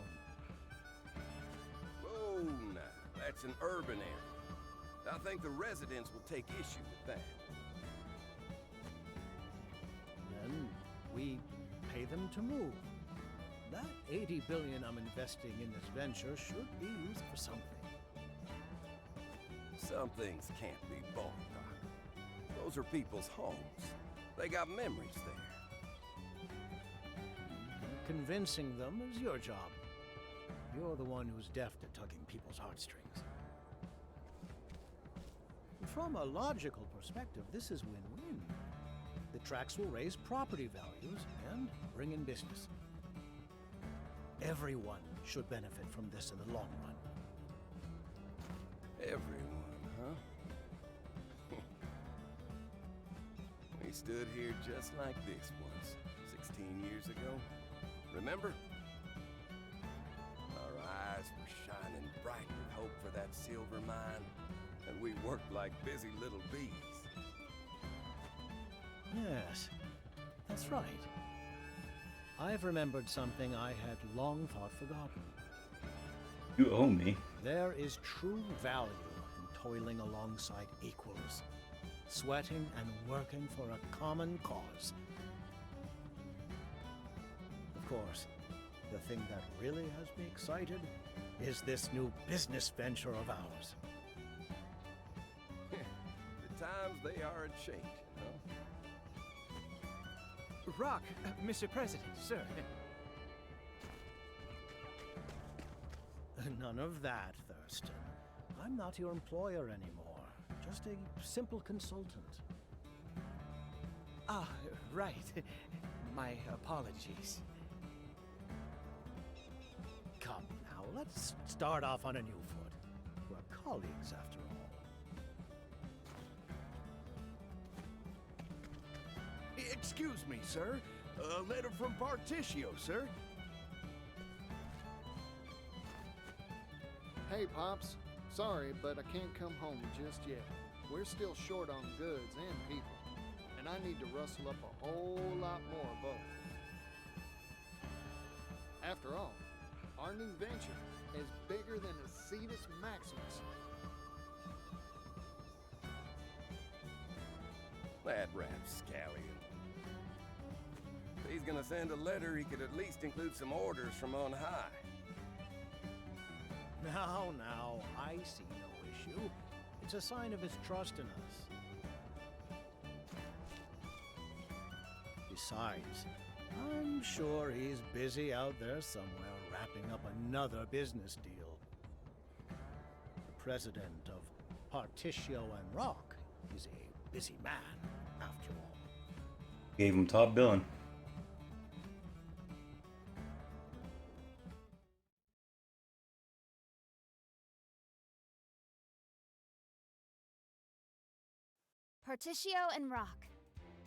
Oh, now, that's an urban area. I think the residents will take issue with that. Then we pay them to move. That 80 billion I'm investing in this venture should be used for something. Some things can't be bought, Doc. Those are people's homes. They got memories there. Convincing them is your job. You're the one who's deft at tugging people's heartstrings. From a logical perspective, this is win-win. The tracks will raise property values and bring in business. Everyone should benefit from this in the long run. Everyone, huh? We stood here just like this once, 16 years ago. Remember? Our eyes were shining bright with hope for that silver mine, and we worked like busy little bees. Yes, that's right. I've remembered something I had long thought forgotten. You owe me. There is true value in toiling alongside equals, sweating and working for a common cause. Of course, the thing that really has me excited is this new business venture of ours. The times they are a-changing, huh? Rock, Mr. President, sir. None of that, Thurston. I'm not your employer anymore. Just a simple consultant. Ah, right. My apologies. Come now, let's start off on a new foot. We're colleagues, after all. Excuse me, sir. A letter from Partitio, sir. Hey, Pops. Sorry, but I can't come home just yet. We're still short on goods and people, and I need to rustle up a whole lot more of both. After all, our new venture is bigger than a Cetus Maximus. That rapscallion. If he's gonna send a letter, he could at least include some orders from on high. Now, I see no issue. It's a sign of his trust in us. Besides, I'm sure he's busy out there somewhere wrapping up another business deal. The president of Partitio and Roque is a busy man, after all. Gave him top billing. Partitio and Roque.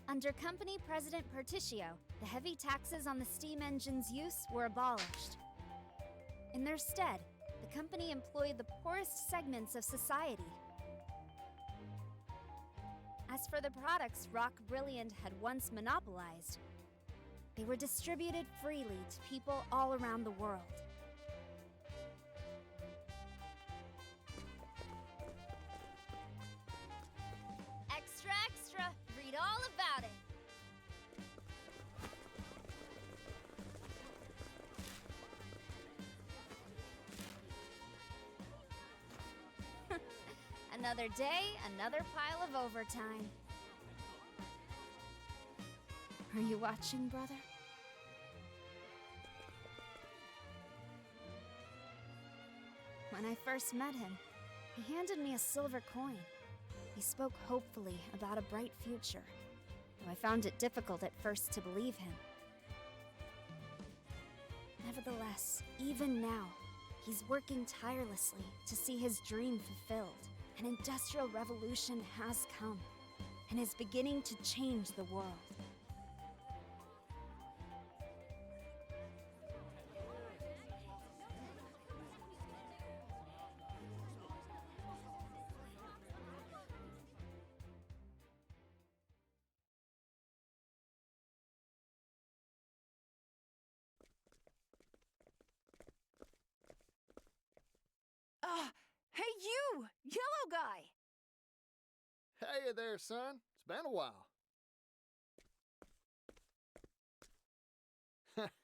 Under Company President Partitio, the heavy taxes on the steam engine's use were abolished. In their stead, the company employed the poorest segments of society. As for the products Roque Brilliant had once monopolized, they were distributed freely to people all around the world. Extra, extra! Read all about it! Another day, another pile of overtime. Are you watching, brother? When I first met him, he handed me a silver coin. He spoke hopefully about a bright future, though I found it difficult at first to believe him. Nevertheless, even now, he's working tirelessly to see his dream fulfilled. An industrial revolution has come, and is beginning to change the world. Hey you! Yellow guy! Hey there, son. It's been a while.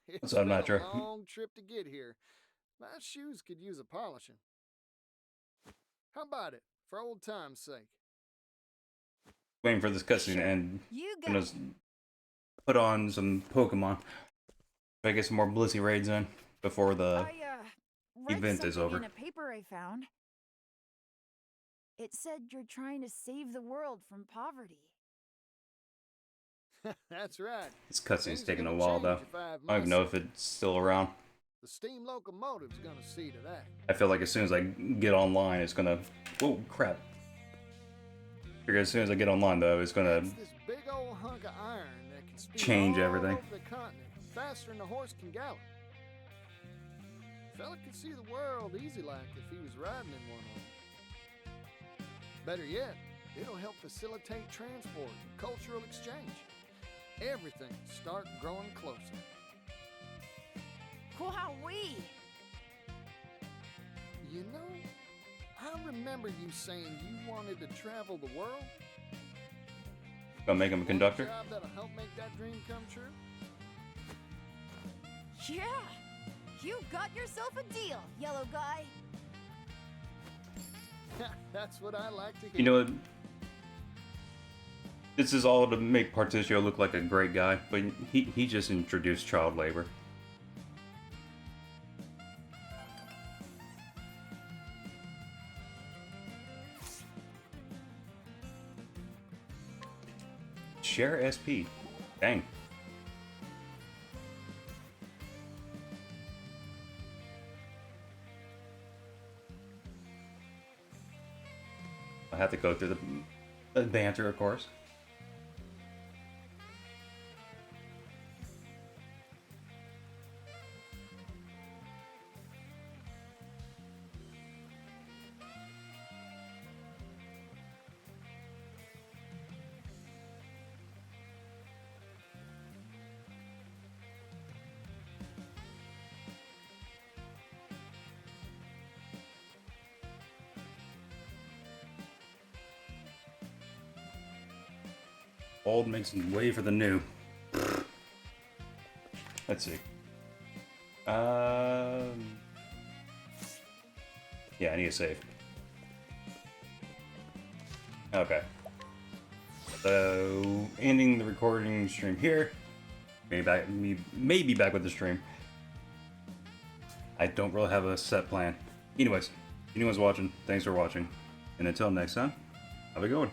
It's What's up, been Nitro? a long trip to get here. My shoes could use a polishing. How about it, for old time's sake? Waiting for this cutscene to end. You I'm gonna put on some Pokemon. Try to get some more Blissey raids in before the read event is something over. in a paper I found. It said you're trying to save the world from poverty. That's right. This cutscene's Things are taking a gonna while change though. if I have I don't even know if my it's still around. The steam locomotive's gonna see to that. I feel like as soon as I get online, it's gonna. Whoa, crap! Figure as soon as I get online though, it's gonna It's this big old hunk of iron that can speed change all everything. over the continent faster than a horse can gallop. Fella could see the world easy like if he was riding in one of them. Better yet, it'll help facilitate transport and cultural exchange. Everything start growing closer. Wowee! You know, I remember you saying you wanted to travel the world. Gonna make him a conductor. Job that'll help make that dream come true. Yeah! You got yourself a deal, yellow guy! That's what I like to hear. You know what? This is all to make Partitio look like a great guy, but he just introduced child labor. Share SP. Dang. I have to go through the banter, of course. Old makes way for the new. Let's see. Yeah, I need a save. Okay. So, ending the recording stream here. maybe back with the stream. I don't really have a set plan. Anyways, anyone's watching, thanks for watching. And until next time, have a good one.